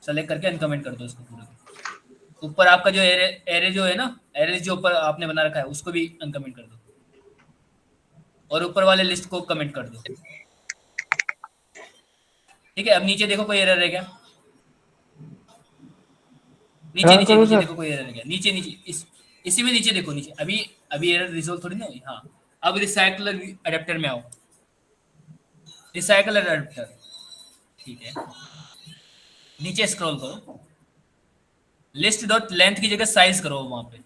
सेलेक्ट करके अनकमेंट कर दो इसको पूरे को। ऊपर आपका जो एरे एरे जो है ना, एरे जो ऊपर आपने बना रखा है उसको भी अनकमेंट कर दो, और ऊपर वाले लिस्ट को कमेंट कर दो, ठीक है। अब नीचे देखो कोई एरर है क्या? नीचे रन नीचे करो नीचे सर। देखो कोई एरर है क्या? नीचे नीचे इसी में नीचे देखो नीचे। अभी अभी एरर रिजोल्व थोड़ी ना हुई। हाँ अब रिसाइकलर अडेप्टर में आओ, रिसाइकलर अडेप्टर, ठीक है। नीचे स्क्रॉल करो, लिस्ट डॉट लेंथ की जगह साइज करो वहां पे।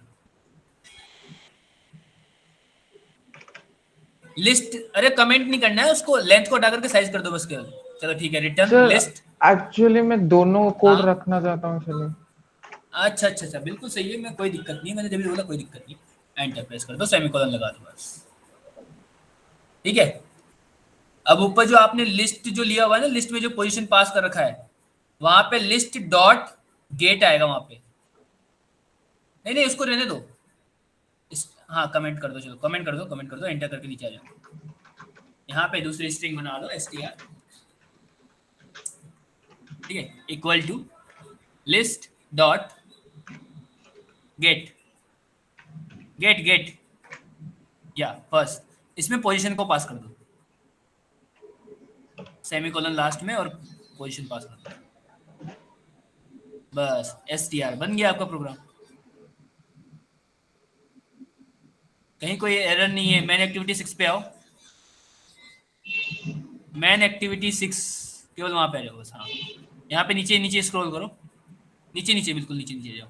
लिस्ट, अरे कमेंट नहीं करना है उसको, लेंथ को हटा करके साइज कर दो बस केवल। चलो ठीक है, रिटर्न सर लिस्ट। एक्चुअली मैं दोनों कोड हाँ रखना चाहता हूँ इसलिए। अच्छा अच्छा अच्छा, बिल्कुल सही है, मैं कोई दिक्कत नहीं, मैंने जब भी बोला कोई दिक्कत नहीं। एंटर प्रेस कर दो, सेमीकोलन लगा दो बस, ठीक है। अब ऊपर जो आपने लिस्ट जो लिया हुआ है ना, लिस्ट में जो पोजीशन पास कर रखा है, वहां पे लिस्ट डॉट गेट आएगा वहां पे। नहीं नहीं उसको रहने दो हाँ कमेंट कर दो, चलो कमेंट कर दो, कमेंट कर दो, एंटर करके नीचे आ जाओ। यहाँ पे दूसरी स्ट्रिंग बना दो str, ठीक है, equal to list dot get get get या फर्स्ट, इसमें पोजीशन को पास कर दो, सेमीकोलन लास्ट में, और पोजीशन पास कर दो बस। str बन गया आपका प्रोग्राम। कहीं कोई एरर नहीं है। मैन एक्टिविटी 6 पे आओ, मैन एक्टिविटी 6 केवल वहां पे आ जाओ बस। हाँ यहाँ पे नीचे नीचे स्क्रॉल करो, नीचे नीचे बिल्कुल नीचे नीचे जाओ।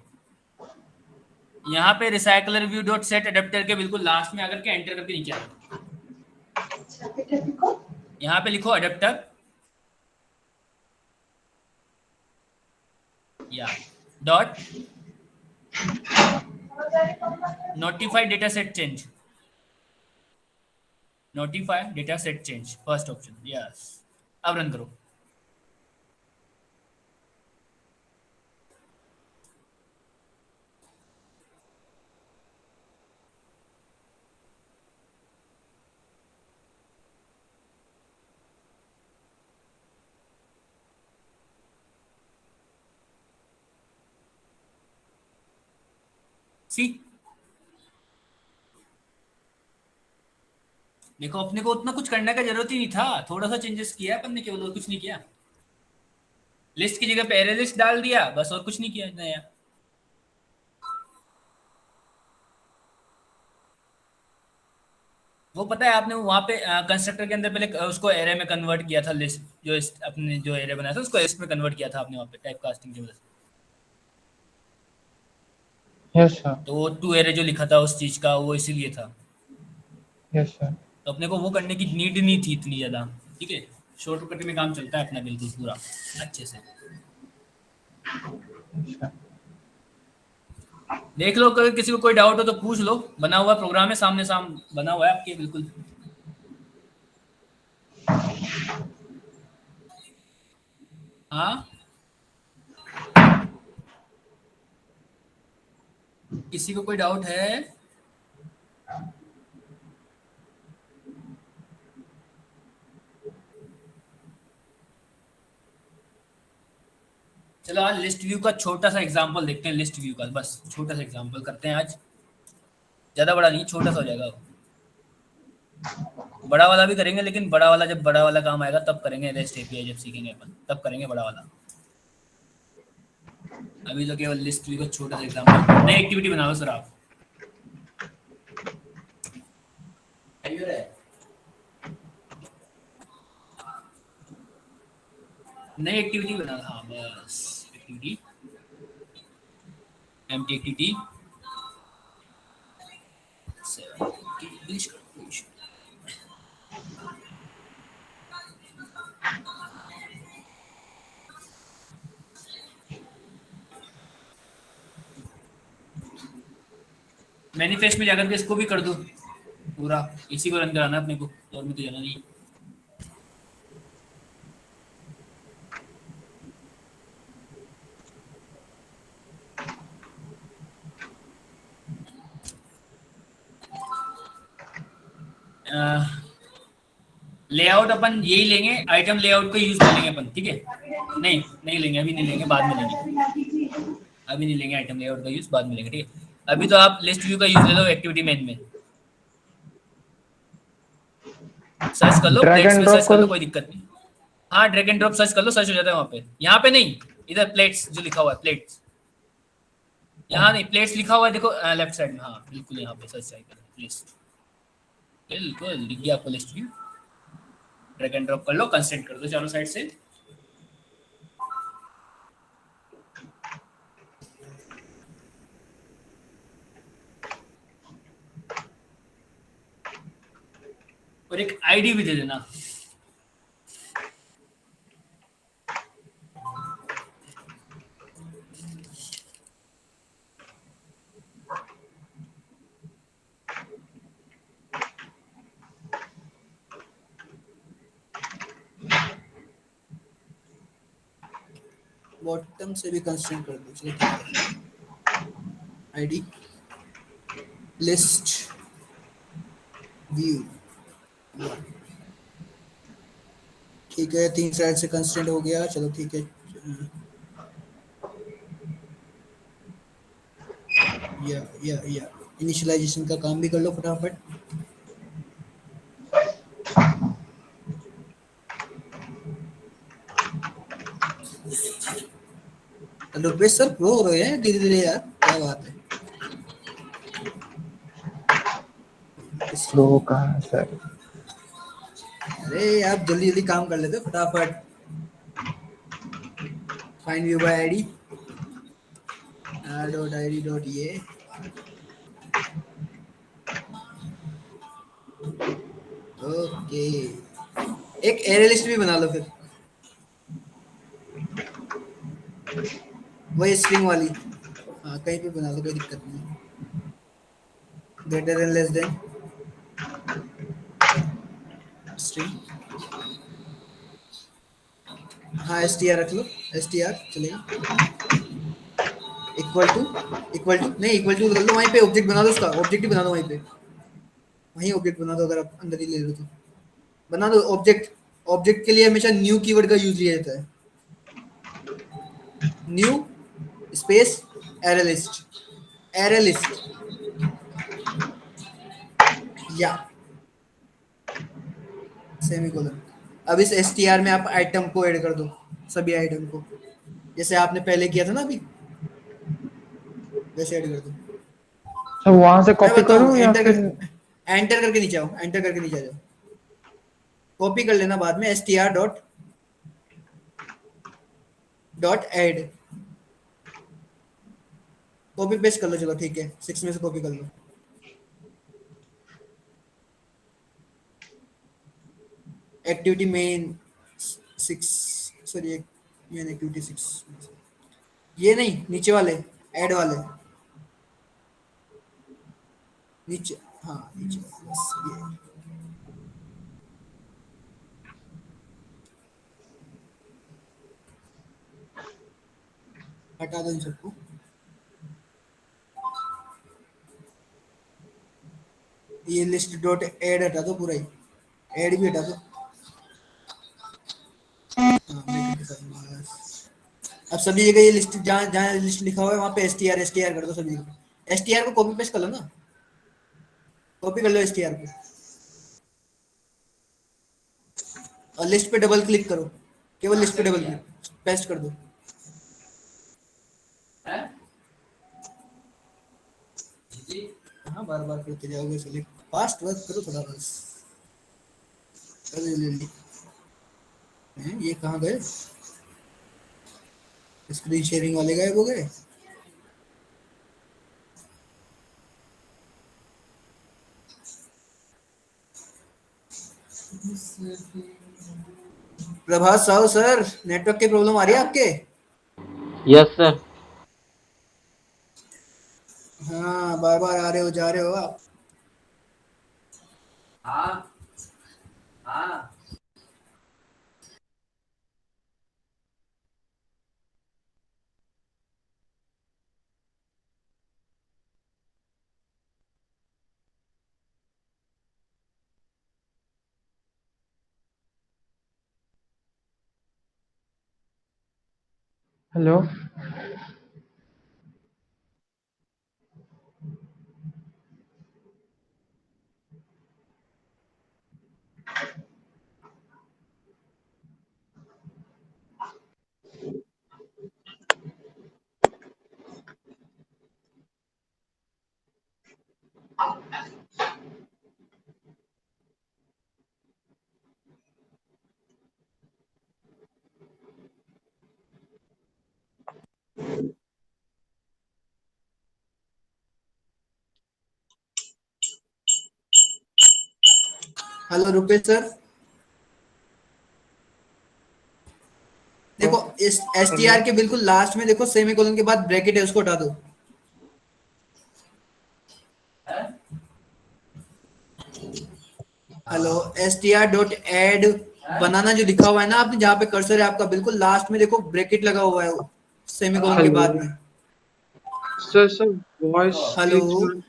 यहाँ पे recycler view dot set adapter के बिल्कुल लास्ट में आकर के एंटर करके नीचे आ जाओ। यहाँ पे लिखो अडेप्टर या dot notify data set change, notify data set change first option, yes. अब रन करो। सी देखो अपने को उतना कुछ करने का जरूरत ही नहीं था, थोड़ा सा चेंजेस किया अपन ने केवल, और कुछ नहीं किया। लिस्ट की जगह पे एरे लिस्ट डाल दिया बस, और कुछ नहीं किया नया। वो पता है आपने वहां पे कंस्ट्रक्टर के अंदर पहले उसको एरे में कन्वर्ट किया था, लिस्ट जो अपने जो एरे बनाया था उसको लिस्ट में कन्वर्ट किया था आपने वहां पे टाइप कास्टिंग की वजह से। Yes sir. तो वो टू एरे जो लिखा था उस चीज का, वो इसीलिए था। Yes sir. तो अपने को वो करने की नीड नहीं थी इतनी ज्यादा, ठीक है। शॉर्टकट में काम चलता है अपना बिल्कुल पूरा अच्छे से। देख लो, अगर किसी को कोई डाउट हो तो पूछ लो, बना हुआ प्रोग्राम है, सामने बना हुआ है आपके बिल्कुल। हाँ किसी को कोई डाउट है? चलो आज लिस्ट व्यू का छोटा सा एग्जांपल देखते हैं, लिस्ट व्यू का बस छोटा सा एग्जांपल करते हैं आज, ज्यादा बड़ा नहीं, छोटा सा हो जाएगा। बड़ा वाला भी करेंगे, लेकिन बड़ा वाला जब बड़ा वाला काम आएगा तब करेंगे, रेस्ट एपीआई जब सीखेंगे अपन तब करेंगे बड़ा वाला। अभी तो केवल लिस्ट व्यू का छोटा सा एग्जांपल। नई एक्टिविटी बनाओ सर आप। नई एक्टिविटी बना, हाँ बस एक्टिविटी एम्प्टी एक्टिविटी मैनिफेस्ट में जाकर के इसको भी कर दो पूरा, इसी को रन कराना है अपने को, और में तो जाना नहीं। लेआउट अपन यही लेंगे, आइटम लेआउट को यूज कर लेंगे अपन, ठीक है। नहीं नहीं लेंगे, अभी नहीं लेंगे, बाद में लेंगे। अभी नहीं लेंगे आइटम लेआउट का यूज, बाद में लेंगे, ठीक है। अभी तो आप लिस्ट व्यू का यूज ले लो एक्टिविटी मेन में। सर्च कर लो, ड्रैग प्लेट्स एंड पे ड्रॉप सर्च कर कर। लो, कोई दिक्कत नहीं। हाँ ड्रैग एंड ड्रॉप सर्च कर लो, सर्च हो जाता है वहां पे। यहाँ पे नहीं, इधर प्लेट्स जो लिखा हुआ है, प्लेट्स। यहाँ नहीं, प्लेट्स लिखा हुआ है, देखो लेफ्ट साइड में। हाँ बिल्कुल, यहाँ पे सर्च करो लिस्ट। बिल्कुल दिख गया आपको list view. Drag and drop कर लो, कंस्ट्रेंट कर दो चारों साइड से। और एक आईडी भी दे देना। बॉटम से भी कंस्ट्रेंट कर दो, चलो ठीक है। आईडी लिस्ट व्यू, ठीक है। 3 साइड से कंस्ट्रेंट हो गया, चलो ठीक है। या इनिशियलाइजेशन का काम भी कर लो फटाफट। रुपेश सर प्रो हो रहे हैं धीरे धीरे यार, क्या बात है। स्लो कहाँ है सर? अरे आप जल्दी जल्दी काम कर लेते हो फटाफट। Find view bye ID dot ID dot ये। ओके, एक एरे लिस्ट भी बना लो फिर, वही स्ट्रिंग वाली। हाँ कहीं पे बना लो, कोई दिक्कत नहीं। Greater than less than string. हाँ str रख लो, str चलेगा। इक्वल टू नहीं, इक्वल टू कर लो, वहीं पे ऑब्जेक्ट बना दो, उसका ऑब्जेक्ट ही बना दो वहीं पे, वहीं ऑब्जेक्ट बना दो। अगर आप अंदर ही ले लो तो बना दो ऑब्जेक्ट। ऑब्जेक्ट के लिए हमेशा न्यू कीवर्ड का यूज लिया जाता है। New space array list, array list या सेमीकोलन। अब इस str में आप आइटम को ऐड कर दो, सभी आइटम को, जैसे आपने पहले किया था ना अभी, वैसे ऐड कर दो। तो वहां से मैं कॉपी बताऊं, करूं या फिर? एंटर करके नीचे आओ, एंटर करके नीचे आ जाओ। कॉपी कर लेना बाद में, str dot dot add, copy paste कर लो, चलो ठीक है। 6 में से कॉपी कर लो। Activity main 6, sorry main activity 6, ये नहीं, नीचे वाले ऐड वाले, नीचे, हाँ नीचे बस ये। हटा दो इन सबको। ये लिस्ट डॉट ऐड हटा दो पूरा ही, ऐड भी हटा दो। हाँ, make it बस। अब सभी जगह ये लिस्ट, जहाँ जहाँ लिस्ट लिखा हुआ है वहाँ पे str कर दो सभी जगह। str को कॉपी पेस्ट कर लो ना, कॉपी कर लो str को, और लिस्ट पे डबल क्लिक करो, केवल लिस्ट पे डबल क्लिक, पेस्ट कर दो। हाँ बार बार करते जाओगे, चलिए फास्ट वर्क करो थोड़ा बस, जल्दी जल्दी। ये कहाँ गए? स्क्रीन शेयरिंग वाले गायब हो गए। प्रभात साहू सर, नेटवर्क की प्रॉब्लम आ रही है आपके? Yes sir. हाँ बार बार आ रहे हो, जा रहे हो आप। हाँ हाँ हेलो। हेलो रुपेश सर, देखो इस STR के बिल्कुल लास्ट में देखो सेमीकोलन के बाद ब्रैकेट है, उसको हटा दो। हेलो, str.add बनाना जो लिखा हुआ है ना आपने, जहाँ पे कर्सर है आपका, बिल्कुल लास्ट में देखो ब्रैकेट लगा हुआ है सेमीकोलन के बाद में। सर वॉइस हेलो,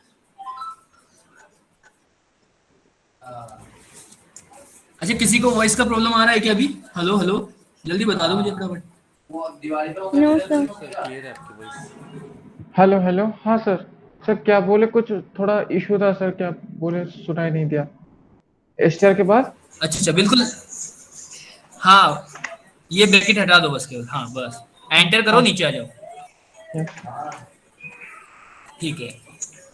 अच्छा, किसी को वॉइस का प्रॉब्लम आ रहा है क्या अभी? हेलो हेलो, जल्दी बता दो मुझे फटाफट। No sir. सर क्लियर है आपकी वॉइस। Hello hello. हाँ सर। सर क्या बोले, कुछ थोड़ा इशू था सर, क्या बोले सुनाई नहीं दिया। STR के बाद अच्छा अच्छा, बिल्कुल। हाँ, ये ब्रैकेट हटा दो बस केवल। हाँ बस, एंटर करो, हाँ नीचे आ जाओ। सर। ठीक है।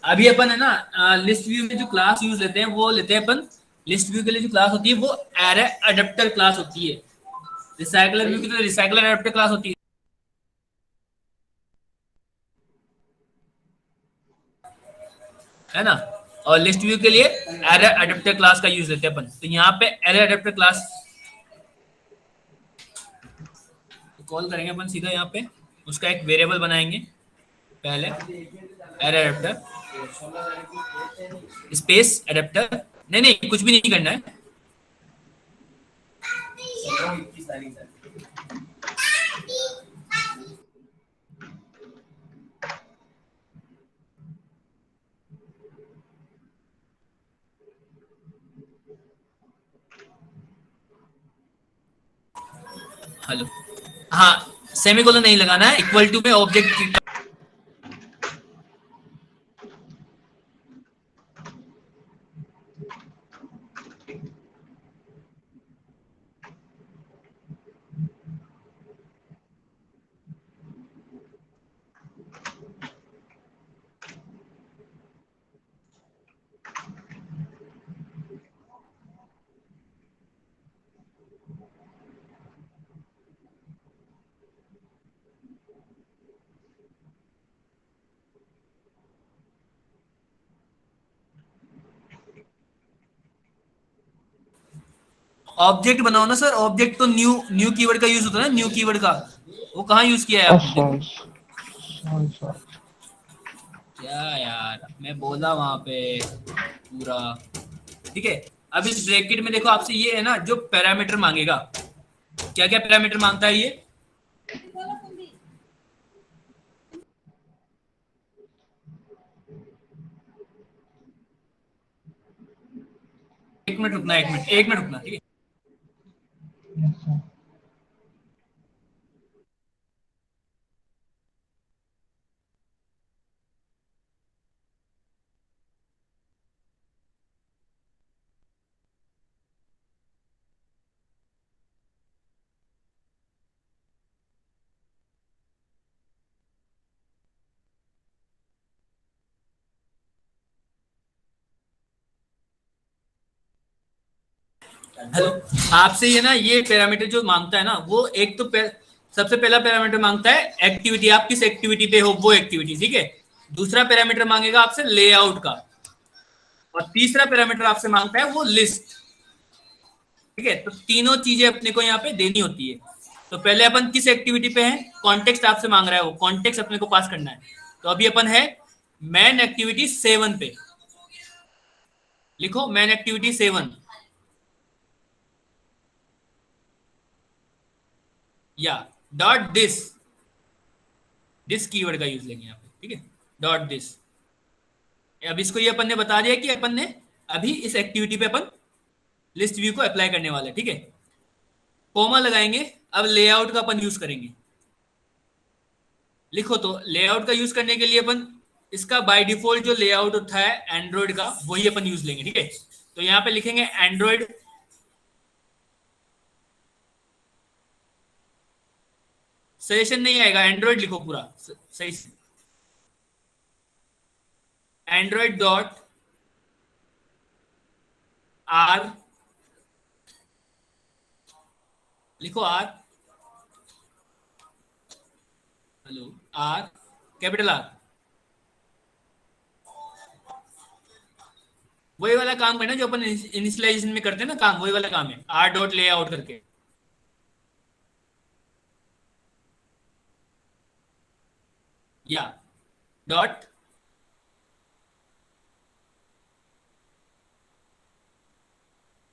अभी अपन है ना लिस्ट व्यू में जो क्लास यूज लेते हैं वो लेते हैं अपन। लिस्ट व्यू के लिए जो क्लास होती है वो एरे अडेप्टर क्लास होती है। रिसाइकलर व्यू की तो रिसाइकलर अडेप्टर क्लास होती है ना। और लिस्ट व्यू के लिए एरे अडेप्टर क्लास का यूज लेते हैं अपन। तो यहाँ पे एरे अडेप्टर क्लास कॉल करेंगे अपन सीधा यहाँ पे। उसका एक वेरिएबल बनाएंगे पहले, एरे अडेप्टर स्पेस अडेप्टर। नहीं नहीं, कुछ भी नहीं करना है। हेलो, हाँ, सेमीकोलन नहीं लगाना है, इक्वल टू में ऑब्जेक्ट। ऑब्जेक्ट बनाओ ना सर। ऑब्जेक्ट तो न्यू न्यू कीवर्ड का यूज होता है ना, न्यू कीवर्ड का। वो कहाँ यूज किया है आपने? देखो सॉरी। क्या यार, मैं बोला वहां पे पूरा। ठीक है। अब इस ब्रैकेट में देखो, आपसे ये है ना जो पैरामीटर मांगेगा। क्या क्या पैरामीटर मांगता है ये? एक मिनट रुकना, एक मिनट, एक मिनट रुकना, ठीक है। हेलो, आपसे ये ना ये पैरामीटर जो मांगता है ना, वो एक तो सबसे पहला पैरामीटर मांगता है एक्टिविटी। आप किस एक्टिविटी पे हो, वो एक्टिविटी। ठीक है। दूसरा पैरामीटर मांगेगा आपसे लेआउट का। और तीसरा पैरामीटर आपसे मांगता है वो लिस्ट। ठीक है। तो तीनों चीजें अपने को यहाँ पे देनी होती है। तो पहले अपन किस एक्टिविटी पे हैं? कॉन्टेक्स्ट आपसे मांग रहा है, वो कॉन्टेक्स्ट अपने को पास करना है। तो अभी अपन है मैन एक्टिविटी 7 पे। लिखो मैन एक्टिविटी 7 या डॉट दिस कीवर्ड का यूज लेंगे यहाँ पे। ठीक है, डॉट दिस। अब इसको ये अपन ने बता दिया कि अपन ने अभी इस एक्टिविटी पे अपन लिस्ट व्यू को अप्लाई करने वाले। ठीक है। कोमा लगाएंगे। अब लेआउट का अपन यूज करेंगे। लिखो तो लेआउट का यूज करने के लिए अपन इसका बाय डिफॉल्ट जो लेआउट होता है एंड्रॉइड का वही अपन यूज लेंगे, ठीक है। तो यहाँ पे लिखेंगे एंड्रॉइड सजेशन नहीं आएगा, एंड्रॉइड लिखो पूरा सही से, एंड्रॉइड डॉट आर, लिखो R, hello R, capital R, वही वाला काम करना जो अपन इनिशियलाइजेशन में करते हैं ना काम, वही वाला काम है, आर डॉट लेआउट करके। या डॉट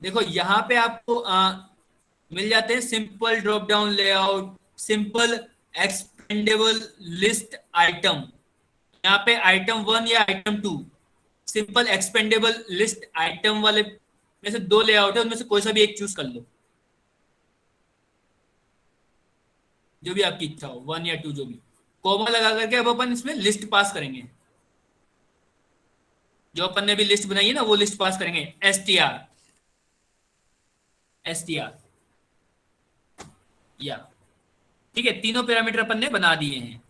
देखो यहाँ पे आपको मिल जाते हैं simple drop down layout, simple expandable list item, यहाँ पे आइटम 1 या item 2, simple expandable list item वाले में से 2 लेआउट है, उनमें से कोई सा भी एक चूज कर लो, जो भी आपकी इच्छा हो, 1 या 2 जो भी। कोमा लगा करके अब अपन इसमें लिस्ट पास करेंगे, जो अपन ने भी लिस्ट बनाई है ना वो लिस्ट पास करेंगे, str या ठीक है, तीनों पैरामीटर अपन ने बना दिए हैं,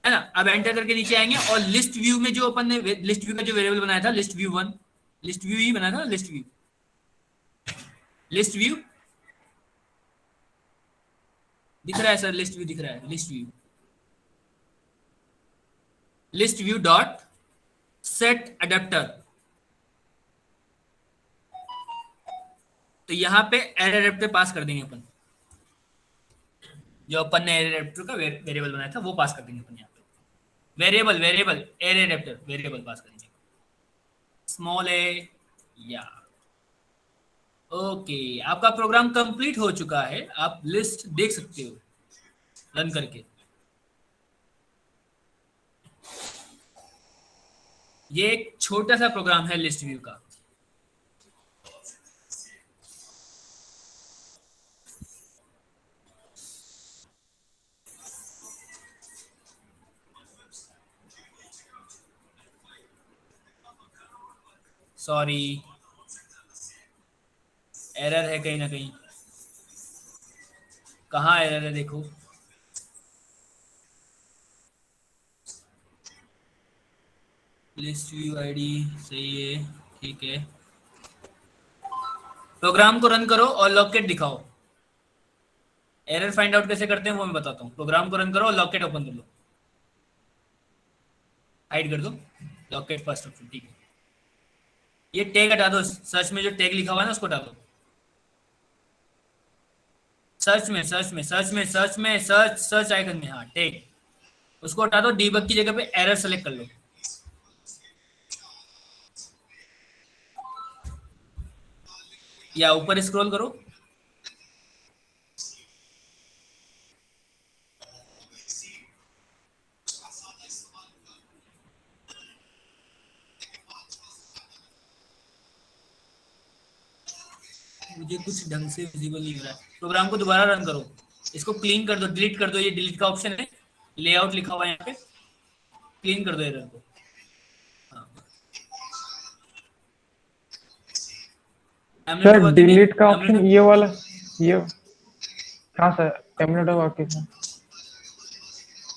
है ना। अब एंटर करके नीचे आएंगे और लिस्ट व्यू में जो अपन ने लिस्ट व्यू का जो वेरिएबल बनाया था लिस्ट व्यू 1, लिस्ट व्यू ही बनाया था, लिस्ट व्यू दिख रहा है सर, लिस्ट व्यू दिख रहा है, list view dot set adapter. तो यहाँ पे एरर अडेप्टर पास कर देंगे अपन, जो अपन ने एरर अडेप्टर का वेरिएबल बनाया था वो पास कर देंगे अपन यहाँ पे, वेरिएबल एरर अडेप्टर वेरिएबल पास करेंगे, स्मॉल ए या। ओके, आपका प्रोग्राम कंप्लीट हो चुका है, आप लिस्ट देख सकते हो रन करके। ये एक छोटा सा प्रोग्राम है लिस्ट व्यू का। सॉरी, एरर है कहीं ना कहीं, कहाँ एरर है देखो, लिस्ट व्यू आईडी सही है, ठीक है। प्रोग्राम को रन करो और लॉकेट दिखाओ। एरर फाइंड आउट कैसे करते हैं वो मैं बताता हूँ। प्रोग्राम को रन करो और लॉकेट ओपन कर लो, हाइड कर दो लॉकेट फर्स्ट ऑप्शन, ठीक है। ये टैग हटा दो, सर्च में जो टैग लिखा हुआ है ना उसको हटा दो, सर्च आइकन में, हाँ टैग, उसको हटा दो, डीबग की जगह पे एरर सेलेक्ट कर लो। या ऊपर स्क्रॉल करो, मुझे कुछ ढंग से विजिबल नहीं हो रहा है। प्रोग्राम को दोबारा रन करो, इसको क्लीन कर दो, डिलीट कर दो, ये डिलीट का ऑप्शन है, लेआउट लिखा हुआ है यहाँ पे, क्लीन कर दो एरर को। सर डिलीट का ऑप्शन ये वाला, ये हाँ सर एमुलेटर वर्किंग है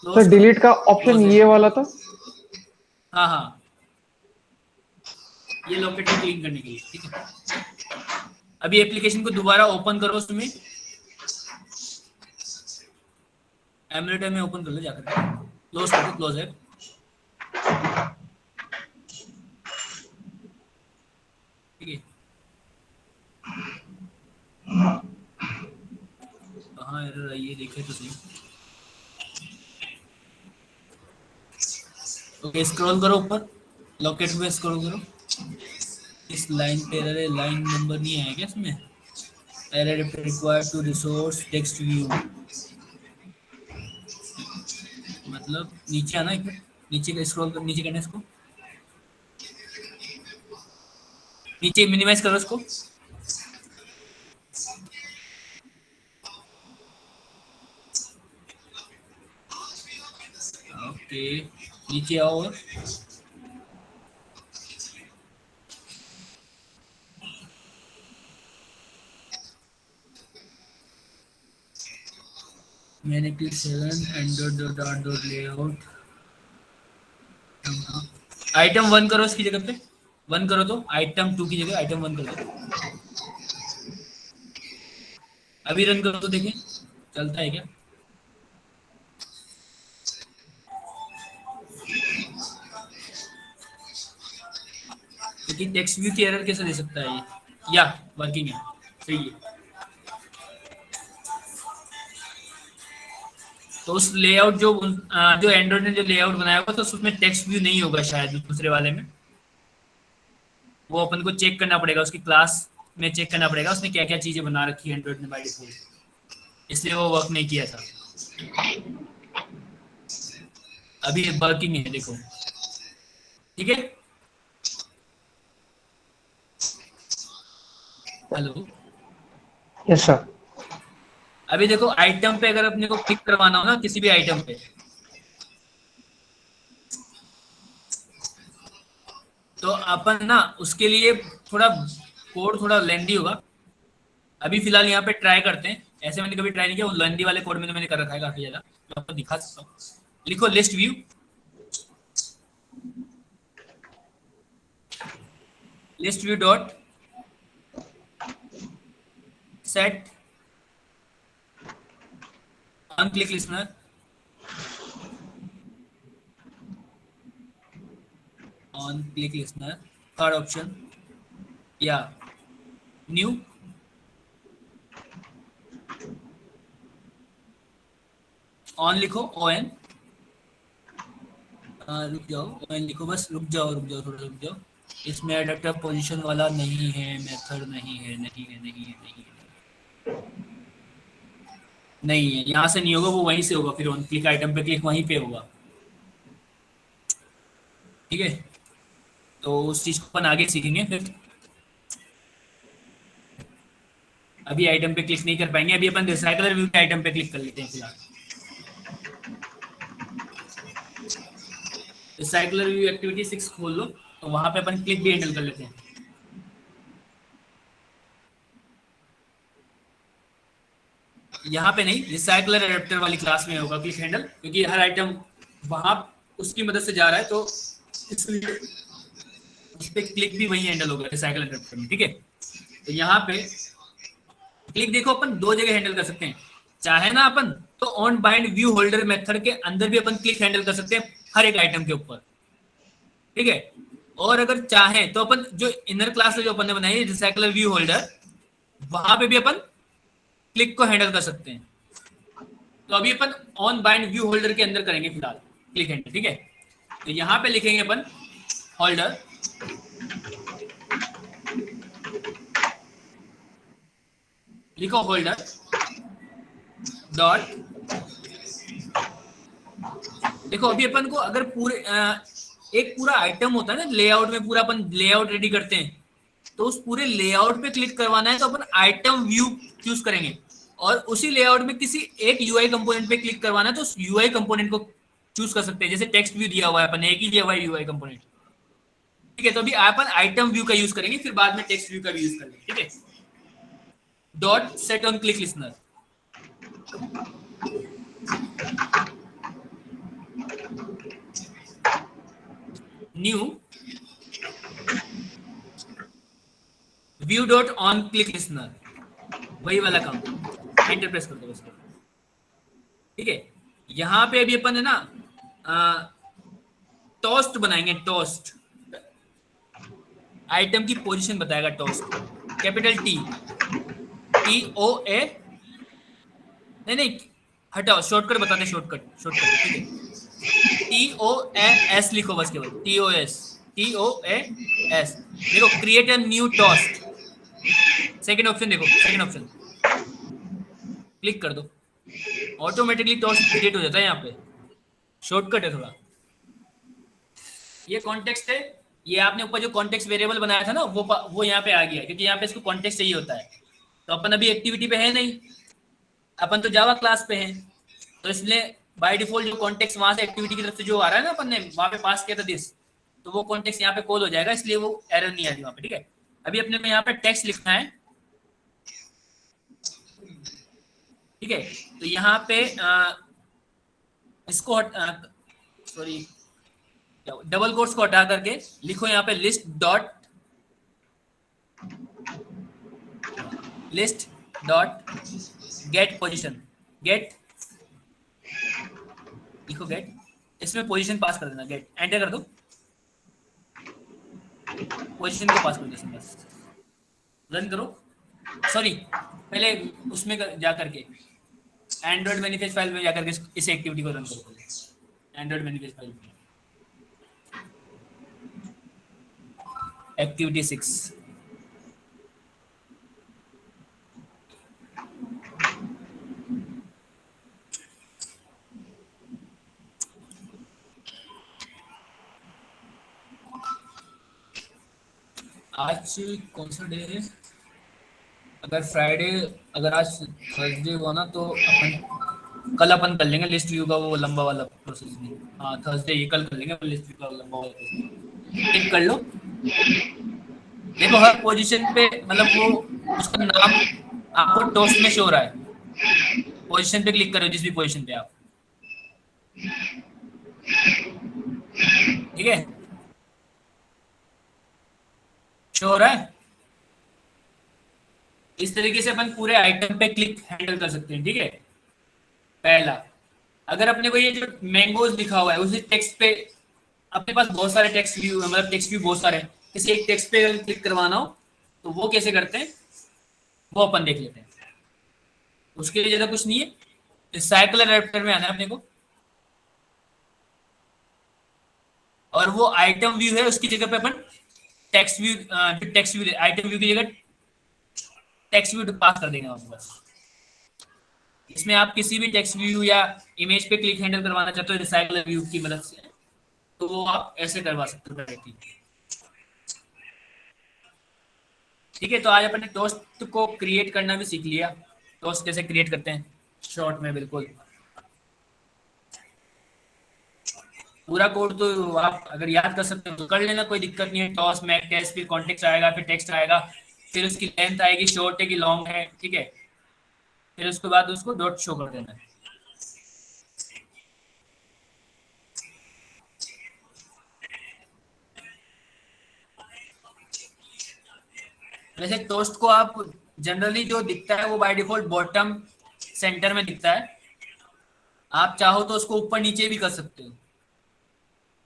सर, डिलीट का ऑप्शन ये वाला था। हाँ हाँ, ये लॉकेट को क्लीन करने के लिए, ठीक है। अभी एप्लीकेशन को दोबारा ओपन करो, उसमें एमुलेटर में ओपन कर लो जाकर, क्लोज कर दो, क्लोज है। ठीक है, कहाँ एरर आई है देखे तो सही। ओके, स्क्रॉल करो ऊपर, लॉकेट में स्क्रॉल करो, इस लाइन पे एरर है, लाइन नंबर नहीं आया क्या इसमें, error required to resource text view, मतलब नीचे आना, एक नीचे स्क्रॉल कर, नीचे करना इसको, नीचे मिनिमाइज करो इसको, ओके, नीचे आओ। और मैंने 7 एंड्रॉइड लेआउट आइटम 1 करो, इसकी जगह पे 1 करो, तो आइटम 2 की जगह आइटम 1 कर दो। अभी रन करो तो देखिए चलता है क्या। लेकिन टेक्स्ट व्यू की एरर कैसे दे सकता है ये, या वर्किंग है, सही है। तो उस लेआउट जो एंड्रॉइड ने जो लेआउट बनाया होगा, तो उसमें टेक्स्ट व्यू नहीं होगा शायद दूसरे वाले में। वो अपन को चेक करना पड़ेगा, उसकी क्लास में चेक करना पड़ेगा उसने क्या क्या चीजें बना रखी है एंड्रॉइड ने बाय डिफॉल्ट, इसलिए वो वर्क नहीं किया था। अभी वर्किंग है, देखो ठीक है। Hello, yes sir. अभी देखो आइटम पे अगर अपने को क्लिक करवाना हो ना, किसी भी आइटम पे, तो अपन ना उसके लिए थोड़ा कोड थोड़ा लेंदी होगा। अभी फिलहाल यहाँ पे ट्राई करते हैं, ऐसे मैंने कभी ट्राई नहीं किया, वो लेंदी वाले कोड में तो मैंने कर रखा है काफी ज्यादा, मैं आपको दिखा सकता हूँ। लिखो list view, list view dot set on click listener, on click listener, third option या न्यू, ऑन लिखो, ON, रुक जाओ, ON लिखो, बस रुक जाओ थोड़ा रुक जाओ। इसमें एडेप्टर पोजीशन वाला नहीं है, मेथड नहीं है, नहीं है, यहाँ से नहीं होगा, वो वहीं से होगा, फिर ऑन क्लिक आइटम पे क्लिक वहीं पे होगा, ठीक है। तो उस चीज को अपन आगे सीखेंगे फिर, अभी आइटम पे क्लिक नहीं कर पाएंगे। अभी अपन रिसाइकलर व्यू के आइटम पे क्लिक कर लेते हैं फिलहाल। रिसाइकलर व्यू एक्टिविटी 6 खोल लो, तो वहां पे अपन क्लिक भी हैंडल कर लेते हैं। यहाँ पे नहीं, रिसाइकलर एडेप्टर वाली क्लास में होगा क्लिक हैंडल, क्योंकि हर आइटम वहां उसकी मदद से जा रहा है, तो इसलिए उस पे क्लिक भी वही हैंडल होगा रिसाइकलर एडेप्टर में, ठीक है। तो यहाँ पे क्लिक देखो अपन 2 जगह हैंडल कर सकते हैं, चाहे ना अपन तो on bind view holder method के अंदर भी अपन क्लिक हैंडल कर सकते हैं हर एक आइटम के ऊपर, ठीक है। और अगर चाहे तो अपन जो इनर क्लास जो अपन ने बनाई है रिसाइकलर व्यू होल्डर, वहां पे भी अपन क्लिक को हैंडल कर सकते हैं। तो अभी अपन ऑन बाइंड व्यू होल्डर के अंदर करेंगे फिलहाल क्लिक हैंडल, ठीक है। तो यहां पे लिखेंगे अपन होल्डर, लिखो होल्डर डॉट, देखो अभी अपन को अगर पूरे एक पूरा आइटम होता है ना लेआउट में, पूरा अपन लेआउट रेडी करते हैं, तो उस पूरे लेआउट पे क्लिक करवाना है तो अपन आइटम व्यू चूज करेंगे, और उसी लेआउट में किसी एक यूआई कंपोनेंट पे क्लिक करवाना है तो उस यूआई कंपोनेंट को चूज कर सकते हैं। जैसे टेक्स्ट व्यू दिया हुआ है, अपन एक ही दिया हुआ है यूआई कंपोनेंट, ठीक है। तो अभी अपन आइटम व्यू का यूज करेंगे, फिर बाद में टेक्स्ट व्यू का भी यूज करेंगे, ठीक है। Dot set on click listener, new view dot on click listener, वही वाला काम, एंटर प्रेस कर दो बस, ठीक है। यहां पे अभी अपन है ना टोस्ट बनाएंगे, टोस्ट आइटम की पोजीशन बताएगा टोस्ट, कैपिटल TOA, नहीं हटाओ, शॉर्टकट बताते, शॉर्टकट, ठीक है। TOS लिखो बस, केवल TOS, देखो create a new toast, second option देखो, सेकंड ऑप्शन क्लिक कर दो, ऑटोमेटिकली टोस्ट क्रिएट हो जाता है। यहाँ पे शॉर्टकट है थोड़ा, ये कॉन्टेक्स्ट है, ये आपने ऊपर जो कॉन्टेक्स्ट वेरिएबल बनाया था ना, वो यहाँ पे आ गया, क्योंकि यहाँ पे इसको कॉन्टेक्स्ट चाहिए होता है। तो अपन अभी एक्टिविटी पे है नहीं, अपन तो जावा क्लास पे हैं, तो इसलिए बाय डिफॉल्ट जो कॉन्टेक्स्ट वहां से एक्टिविटी की तरफ से जो आ रहा है ना, अपन ने वहां पे पास किया था दिस, तो वो कॉन्टेक्स्ट यहाँ पे कॉल हो जाएगा, इसलिए वो एरर नहीं आएगी वहां पे। ठीक है, अभी अपने को यहाँ पे टेक्स्ट लिखना है। ठीक है, तो यहाँ पे इसको सॉरी डबल कोट्स को हटा करके लिखो यहाँ पे list dot get position. Get लिखो, गेट, इसमें पोजीशन पास कर देना, गेट एंटर कर दो, पोजीशन को पास कर दो, बस रन करो। सॉरी, पहले उसमें जा करके एंड्रॉइड मैनिफेस्ट फाइल में जाकर के इस एक्टिविटी को रन करो, एंड्रॉइड मैनिफेस्ट फाइल में एक्टिविटी 6। आज कौन सा डे है? अगर फ्राइडे, अगर आज थर्सडे हुआ ना तो कल अपन कर लेंगे लिस्ट व्यू का वो लंबा वाला प्रोसेस नहीं। हाँ, थर्सडे ये कल कर लेंगे लिस्ट व्यू का लंबा वाला प्रोसेस। टिक कर लो, देखो हर पोजीशन पे मतलब वो उसका नाम आपको टोस्ट में शो हो रहा है। पोजीशन पे क्लिक करो, जिस भी पोजीशन पे आप, ठीक है, शो हो रहा है। इस तरीके से अपन पूरे आइटम पे क्लिक हैंडल कर सकते हैं। ठीक है, पहला, अगर अपने को ये जो मैंगोज लिखा हुआ है उसी टेक्स्ट पे, अपने पास बहुत सारे टेक्स्ट व्यू, मतलब टेक्स्ट व्यू बहुत सारे हैं, किसी एक टेक्स्ट पे अगर क्लिक करवाना हो तो वो कैसे करते हैं वो अपन देख लेते हैं। उसके लिए ज्यादा कुछ नहीं है, साइकिलर एडेप्टर में आना है अपने को, और वो आइटम व्यू है उसकी जगह पे अपन text view, text view, item view की जगह टेक्स्ट व्यू पास कर देंगे आपके पास। इसमें आप किसी भी टेक्स्ट व्यू या इमेज पे क्लिक हैंडल करवाना चाहते हो रिसाइकलर व्यू की मदद से, तो वो आप ऐसे करवा सकते हो डायरेक्टली। ठीक है, तो आज अपन ने टोस्ट को क्रिएट करना भी सीख लिया। टोस्ट कैसे क्रिएट करते हैं शॉर्ट में, बिल्कुल पूरा कोड तो आप अगर याद कर सकते हो तो कर लेना, कोई दिक्कत नहीं है। टॉस मैक टेस्ट, फिर कॉन्टेक्स्ट आएगा, फिर टेक्स्ट आएगा, फिर उसकी लेंथ आएगी, शॉर्ट है कि लॉन्ग है। ठीक है, फिर उसके बाद उसको डॉट शो कर देना है। वैसे टोस्ट को आप जनरली जो दिखता है वो बाय डिफॉल्ट बॉटम सेंटर में दिखता है, आप चाहो तो उसको ऊपर नीचे भी कर सकते हो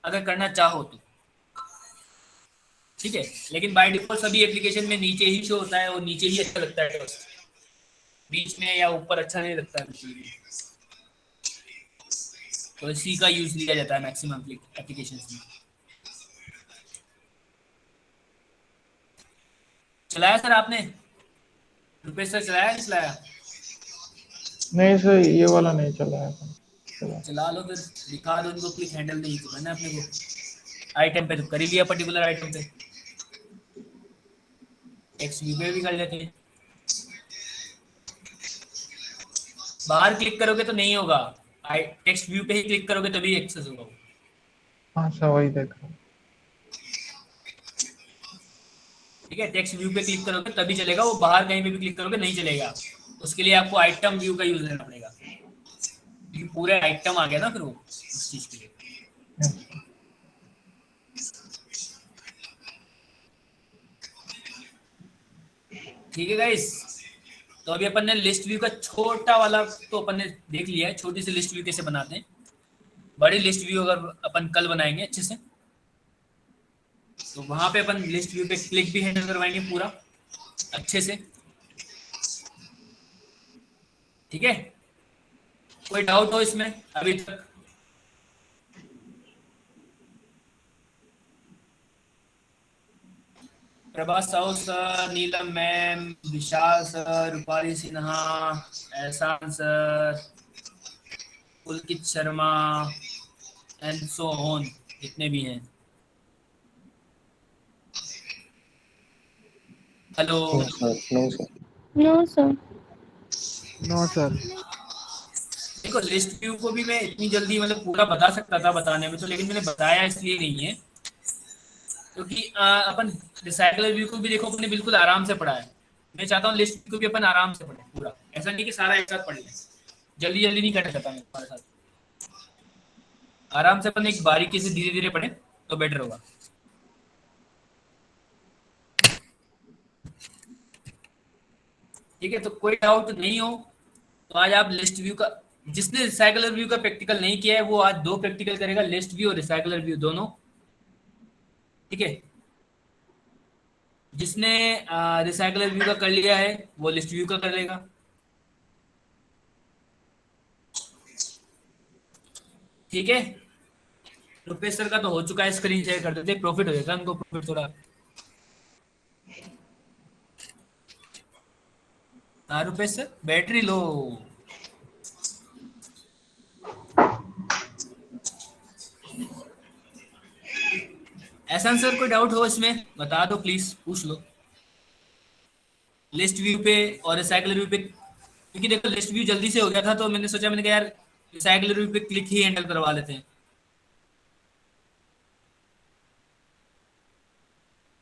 अगर करना चाहो तो। ठीक है, लेकिन बाय डिफॉल्ट सभी एप्लीकेशन में नीचे ही शो होता है, और नीचे ही अच्छा लगता है टोस्ट, बीच में या ऊपर अच्छा नहीं लगता है, तो इसी का यूज लिया जाता है मैक्सिमम एप्लीकेशंस में। चलाया सर आपने? रुपेश सर चलाया नहीं चलाया? नहीं सर, ये वाला नहीं चला है। चला लो फिर, दिखा दो उनको क्लिक हैंडल नहीं तो मैंने अपने को आइटम पे तो कर ही लिया, पर्टिकुलर आइटम पे टेक्स्ट व्यू पे भी कर लेते हैं। बाहर क्लिक करोगे तो नहीं होगा, टेक्स्ट व्यू पे ही क्लिक करोगे तभी एक्सेस होगा। हाँ सर, वही देख रहा हूँ। ठीक है, टेक्स्ट व्यू पे क्लिक करोगे तभी चलेगा, वो बाहर कहीं पे भी क्लिक करोगे नहीं चलेगा। उसके लिए आपको आइटम व्यू का यूज करना पड़ेगा, क्योंकि पूरे आइटम आ गया ना फिर वो उस चीज के लिए। ठीक है गाइस, तो अभी अपन ने लिस्ट व्यू का छोटा वाला तो अपन ने देख लिया है, छोटी सी लिस्ट व्यू कैसे बनाते हैं। बड़ी लिस्ट व्यू अगर अपन कल बनाएंगे अच्छे से, तो वहां पे अपन लिस्ट व्यू पे क्लिक भी हैंडल करवाएंगे पूरा अच्छे से। ठीक है, कोई डाउट हो इसमें अभी तक? Prabhas Sahu sir, Neelam ma'am, Vishal sir, Rupali Sinha, Ehsan sir, Pulkit Sharma and so on, जितने भी हैं। Hello. No sir. No sir. देखो लिस्ट व्यू को भी मैं इतनी जल्दी मतलब पूरा बता सकता था बताने में तो, लेकिन मैंने बताया इसलिए नहीं है क्योंकि अपन रिसाइकलर व्यू को भी देखो अपने बिल्कुल आराम से पढ़ा है। मैं चाहता हूँ लिस्ट व्यू को भी अपन आराम से पढ़े पूरा, ऐसा नहीं कि सारा एक साथ पढ़ लें, जल्दी जल्दी नहीं करना चाहता मैं हमारे साथ। आराम से अपन एक बारीकी से धीरे धीरे पढ़े तो बेटर होगा। ठीक है, तो कोई डाउट नहीं हो तो आज आप लिस्ट व्यू का, जिसने रिसाइकलर व्यू का प्रैक्टिकल नहीं किया है वो आज 2 प्रैक्टिकल करेगा, लिस्ट व्यू और रिसाइकलर व्यू दोनों। ठीक है, जिसने रिसाइकलर व्यू का कर लिया है वो लिस्ट व्यू का कर लेगा। ठीक है, रुपेश सर का तो हो चुका है, स्क्रीन शेयर कर देते, प्रॉफिट हो जाएगा उनको, प्रॉफिट थोड़ा। हाँ रुपेश सर बैटरी लो। ऐसा सर कोई डाउट हो इसमें बता दो प्लीज, पूछ लो लिस्ट व्यू पे और रिसाइकलर व्यू पे, क्योंकि देखो लिस्ट व्यू जल्दी से हो गया था तो मैंने सोचा, मैंने कहा यार रिसाइकलर व्यू पे क्लिक ही हैंडल करवा लेते हैं।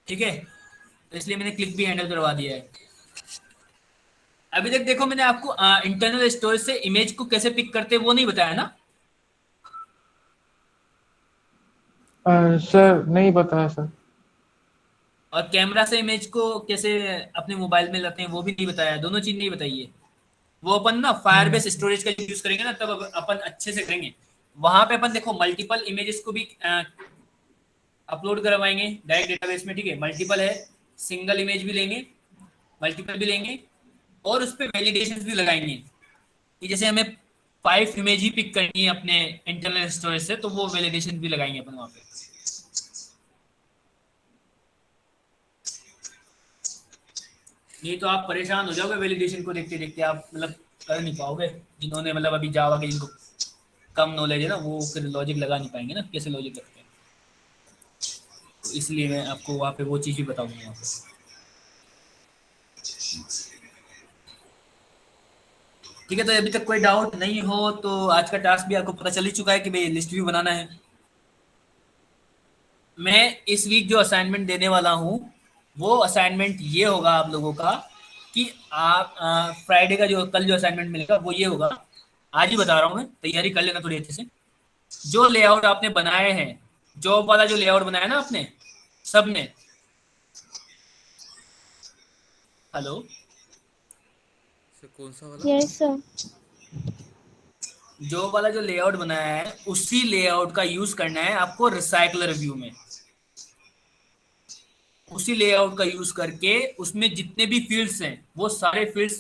ठीक है, तो इसलिए मैंने क्लिक भी हैंडल करवा दिया है। अभी तक देखो मैंने आपको इंटरनल स्टोरेज से इमेज को कैसे पिक करते हैं वो नहीं बताया ना। सर नहीं बताया सर। और कैमरा से इमेज को कैसे अपने मोबाइल में लाते हैं वो भी नहीं बताया, दोनों चीज नहीं बताई है। वो अपन ना फायरबेस स्टोरेज का यूज करेंगे ना तब अपन अच्छे से करेंगे। वहां पे अपन देखो मल्टीपल इमेजेस को भी अपलोड करवाएंगे डायरेक्ट डेटाबेस में। ठीक है, मल्टीपल है, सिंगल इमेज भी लेंगे, मल्टीपल भी लेंगे और उस पर वैलिडेशन भी लगाएंगे कि जैसे हमें 5 इमेज ही पिक करनी है अपने इंटरनल स्टोरेज से, तो वो वैलिडेशन भी लगाएंगे अपन वहां पे। नहीं तो आप परेशान हो जाओगे वैलिडेशन को देखते देखते, आप मतलब कर नहीं पाओगे। जिन्होंने मतलब अभी जावा के जिनको कम नॉलेज है ना वो फिर लॉजिक लगा नहीं पाएंगे ना, कैसे लॉजिक लगते हैं। तो इसलिए मैं आपको वहाँ पे वो चीज़ भी बताऊंगा वहाँ पे। ठीक है, तो अभी तक कोई डाउट नहीं हो तो आज का टास्क भी आपको पता चल ही चुका है कि भाई लिस्ट व्यू बनाना है। मैं इस वीक जो असाइनमेंट देने वाला हूँ वो असाइनमेंट ये होगा आप लोगों का कि आप फ्राइडे का जो कल जो असाइनमेंट मिलेगा वो ये होगा, आज ही बता रहा हूँ मैं, तैयारी कर लेना थोड़ी अच्छे से। जो लेआउट आपने बनाए हैं, जॉब वाला जो लेआउट बनाया ना आपने सबने, हेलो सर कौन सा वाला? Yes sir. जॉब वाला जो लेआउट बनाया है उसी लेआउट का यूज करना है आपको रिसाइकलर व्यू में। उसी लेआउट का यूज करके उसमें जितने भी फील्ड्स हैं वो सारे फील्ड्स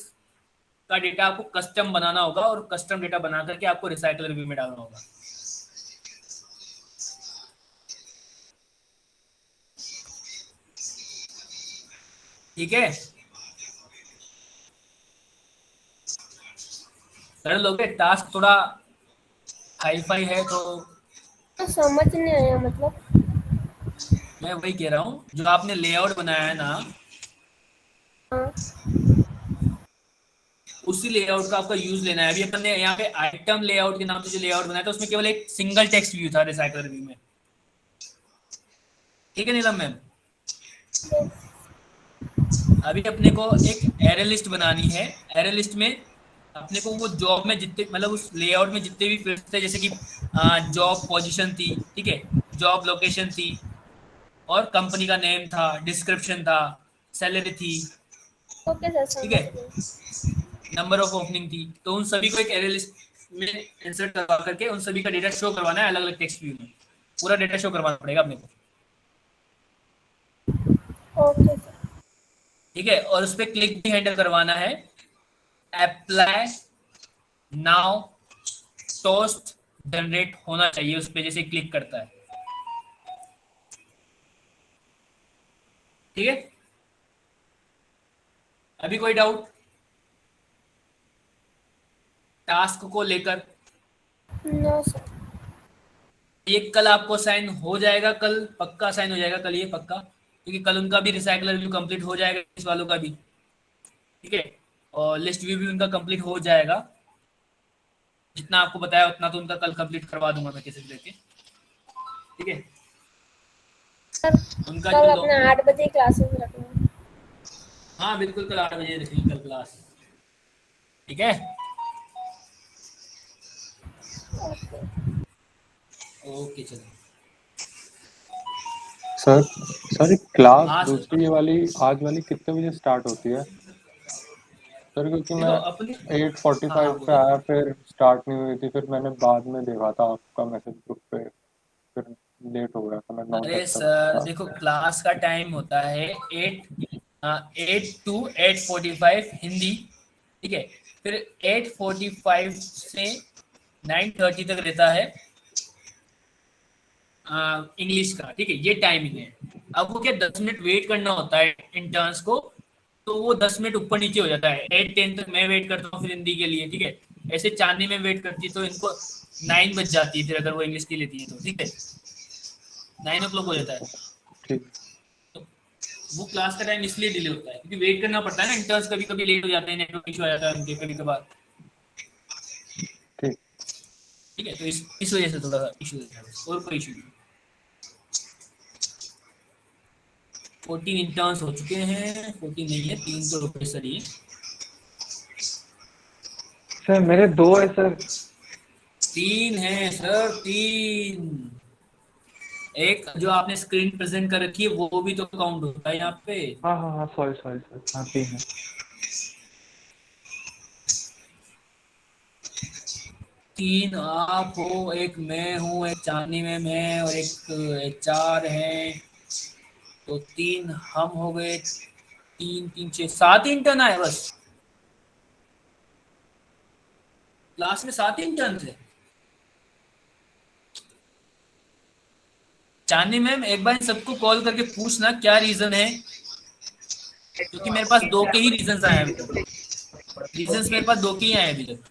का डेटा आपको कस्टम बनाना होगा और कस्टम डेटा बना करके आपको रिसाइकलर व्यू में डालना होगा। ठीक है, कर लोगे? टास्क थोड़ा हाई फाई है तो समझ नहीं आया मतलब। मैं वही कह रहा हूँ, जो आपने लेआउट बनाया है ना हाँ। उसी लेआउट का आपका यूज लेना है। अभी अपन ने यहाँ पे आइटम लेआउट के नाम से जो लेआउट बनाया था उसमें केवल एक सिंगल टेक्स्ट व्यू था रिसाइकलर व्यू में। ठीक है नीलम मैम, अभी अपने को एक एरे लिस्ट बनानी है। एरे लिस्ट में अपने को वो जॉब में जितने मतलब उस लेआउट में जितने भी फील्ड्स थे, जैसे कि जॉब पोजीशन थी, ठीक है, जॉब लोकेशन थी और कंपनी का नेम था, डिस्क्रिप्शन था, सैलरी थी, ओके सर ठीक है, नंबर ऑफ ओपनिंग थी, तो उन सभी को एक एरे लिस्ट में इंसर्ट करवा करके उन सभी का डेटा शो करवाना है अलग अलग टेक्स्ट व्यू में। पूरा डेटा शो करवाना पड़ेगा अपने को। Okay sir. ठीक है, और उस पर क्लिक भी हैंडल करवाना है। अप्लाई नाउ टोस्ट जनरेट होना चाहिए उस पर जैसे क्लिक करता है। ठीक है, अभी कोई डाउट टास्क को लेकर? No sir. ये कल आपको साइन हो जाएगा, कल पक्का साइन हो जाएगा, कल ये पक्का, क्योंकि कल उनका भी रिसाइकलर व्यू कंप्लीट हो जाएगा, इस वालों का भी। ठीक है, और लिस्ट व्यू भी उनका कंप्लीट हो जाएगा। जितना आपको बताया उतना तो उनका कल कंप्लीट करवा दूंगा मैं किसी लेके, ठीक है। उनका कल जो अपना 8 बजे क्लासेस रखना। हाँ बिल्कुल, कल 8 बजे रखेंगे कल क्लास, ठीक है। ओके चलो। सर सर क्लास हाँ सर, दूसरी ये वाली आज वाली कितने बजे स्टार्ट होती है सर? क्योंकि देखो मैं अपनी, हाँ 8:45 हाँ पे बोलो। आया, फिर स्टार्ट नहीं हुई थी, फिर मैंने बाद में देखा था आपका मैसेज ग्रुप पे, फिर लेट हो गया था, मैं 9 अरे तक था सर स्टार्ट। देखो, क्लास का टाइम होता है 8 to 8:45 हिंदी, ठीक है। फिर 8:45 से 9:30 तक रहता है इंग्लिश का, ठीक है। ये टाइमिंग है। अब वो क्या 10 मिनट वेट करना होता है इंटर्न्स को, तो वो 10 मिनट ऊपर नीचे हो जाता है। 8:10 तक मैं वेट करता हूँ फिर हिंदी के लिए, ठीक है। ऐसे चांदनी में वेट करती है तो इनको 9 बज जाती है फिर, अगर वो इंग्लिश की लेती है तो, ठीक है। 9 o'clock हो जाता है। ठीक। तो वो क्लास का टाइम इसलिए डिले होता है क्योंकि वेट करना पड़ता है ना, इंटर्न्स कभी कभी लेट हो जाते हैं, नेटवर्क इशू आ जाता है उनके कभी कभार, ठीक। ठीक है। तो इस वजह से थोड़ा इशू होता है, और कोई इशू नहीं। 14 इंटर्न्स हो चुके हैं, 14 नहीं है, 3 तो प्रोफेसर ही है। सर मेरे 2 है सर। 3 है सर, 3। एक जो आपने स्क्रीन प्रेजेंट कर रखी है वो भी तो काउंट होता है यहाँ पे। हाँ हाँ हाँ, सॉरी सॉरी सर, हाँ 3 है। 3 आप हो, एक मैं हूँ, एक चांदनी में मैं, और एक 4 है, तो 3 हम हो गए। 3 3 6 7 इंटर्न आए बस, क्लास में 7 इंटर्न थे। चांदनी मैम एक बार इन सबको कॉल करके पूछना क्या रीजन है, क्योंकि मेरे पास 2 के ही रीजंस आए हैं अभी तक। रीजंस मेरे पास 2 के ही आए हैं अभी तक।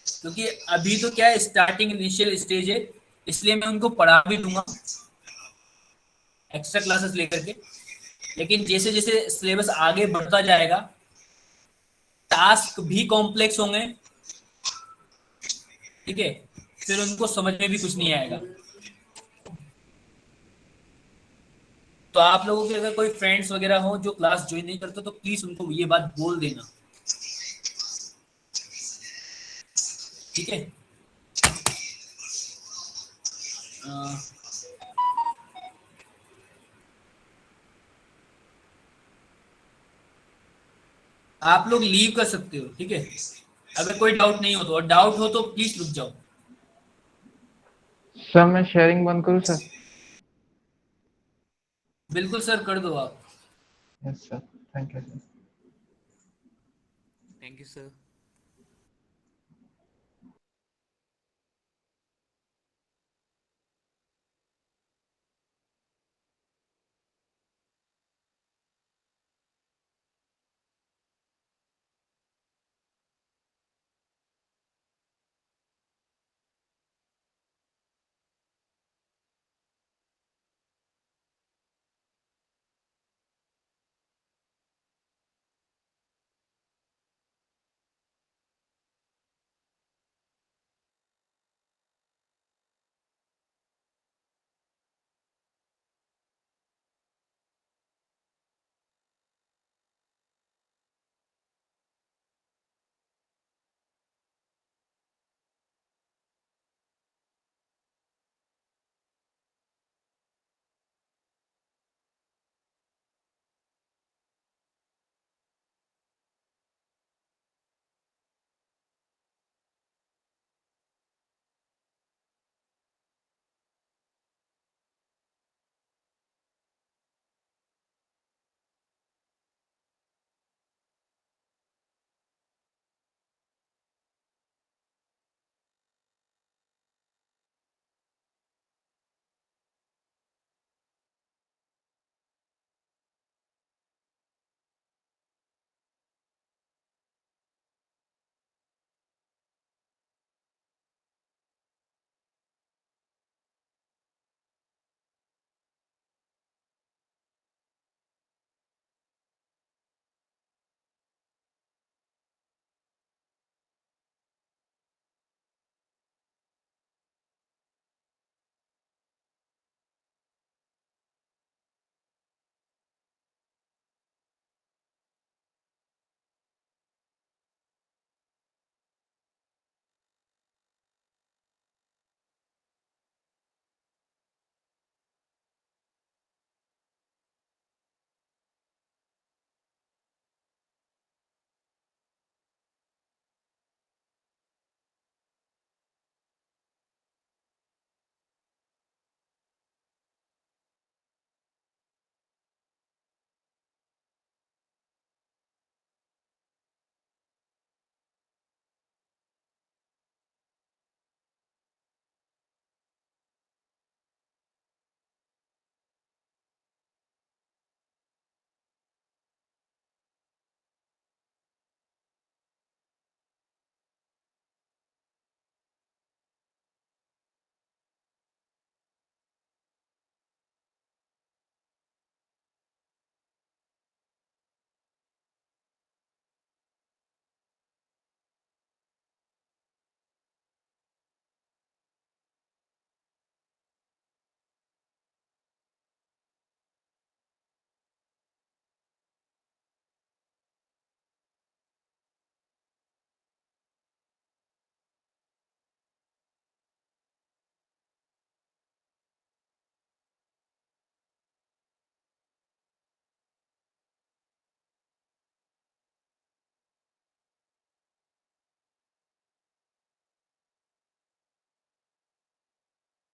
क्योंकि अभी तो क्या है, स्टार्टिंग इनिशियल स्टेज है, इसलिए मैं उनको पढ़ा भी दूंगा एक्स्ट्रा क्लासेस लेकर के। लेकिन जैसे जैसे सिलेबस आगे बढ़ता जाएगा, टास्क भी कॉम्प्लेक्स होंगे, ठीक है। फिर उनको समझ में भी कुछ नहीं आएगा। तो आप लोगों के अगर कोई फ्रेंड्स वगैरह हो जो क्लास ज्वाइन नहीं करते तो प्लीज उनको ये बात बोल देना, ठीक है। अ, आप लोग लीव कर सकते हो, ठीक है, अगर कोई डाउट नहीं हो तो। और डाउट हो तो प्लीज रुक जाओ। सर मैं शेयरिंग बंद करूँ सर? बिल्कुल सर, कर दो आप। Yes sir, thank you sir. Thank you sir.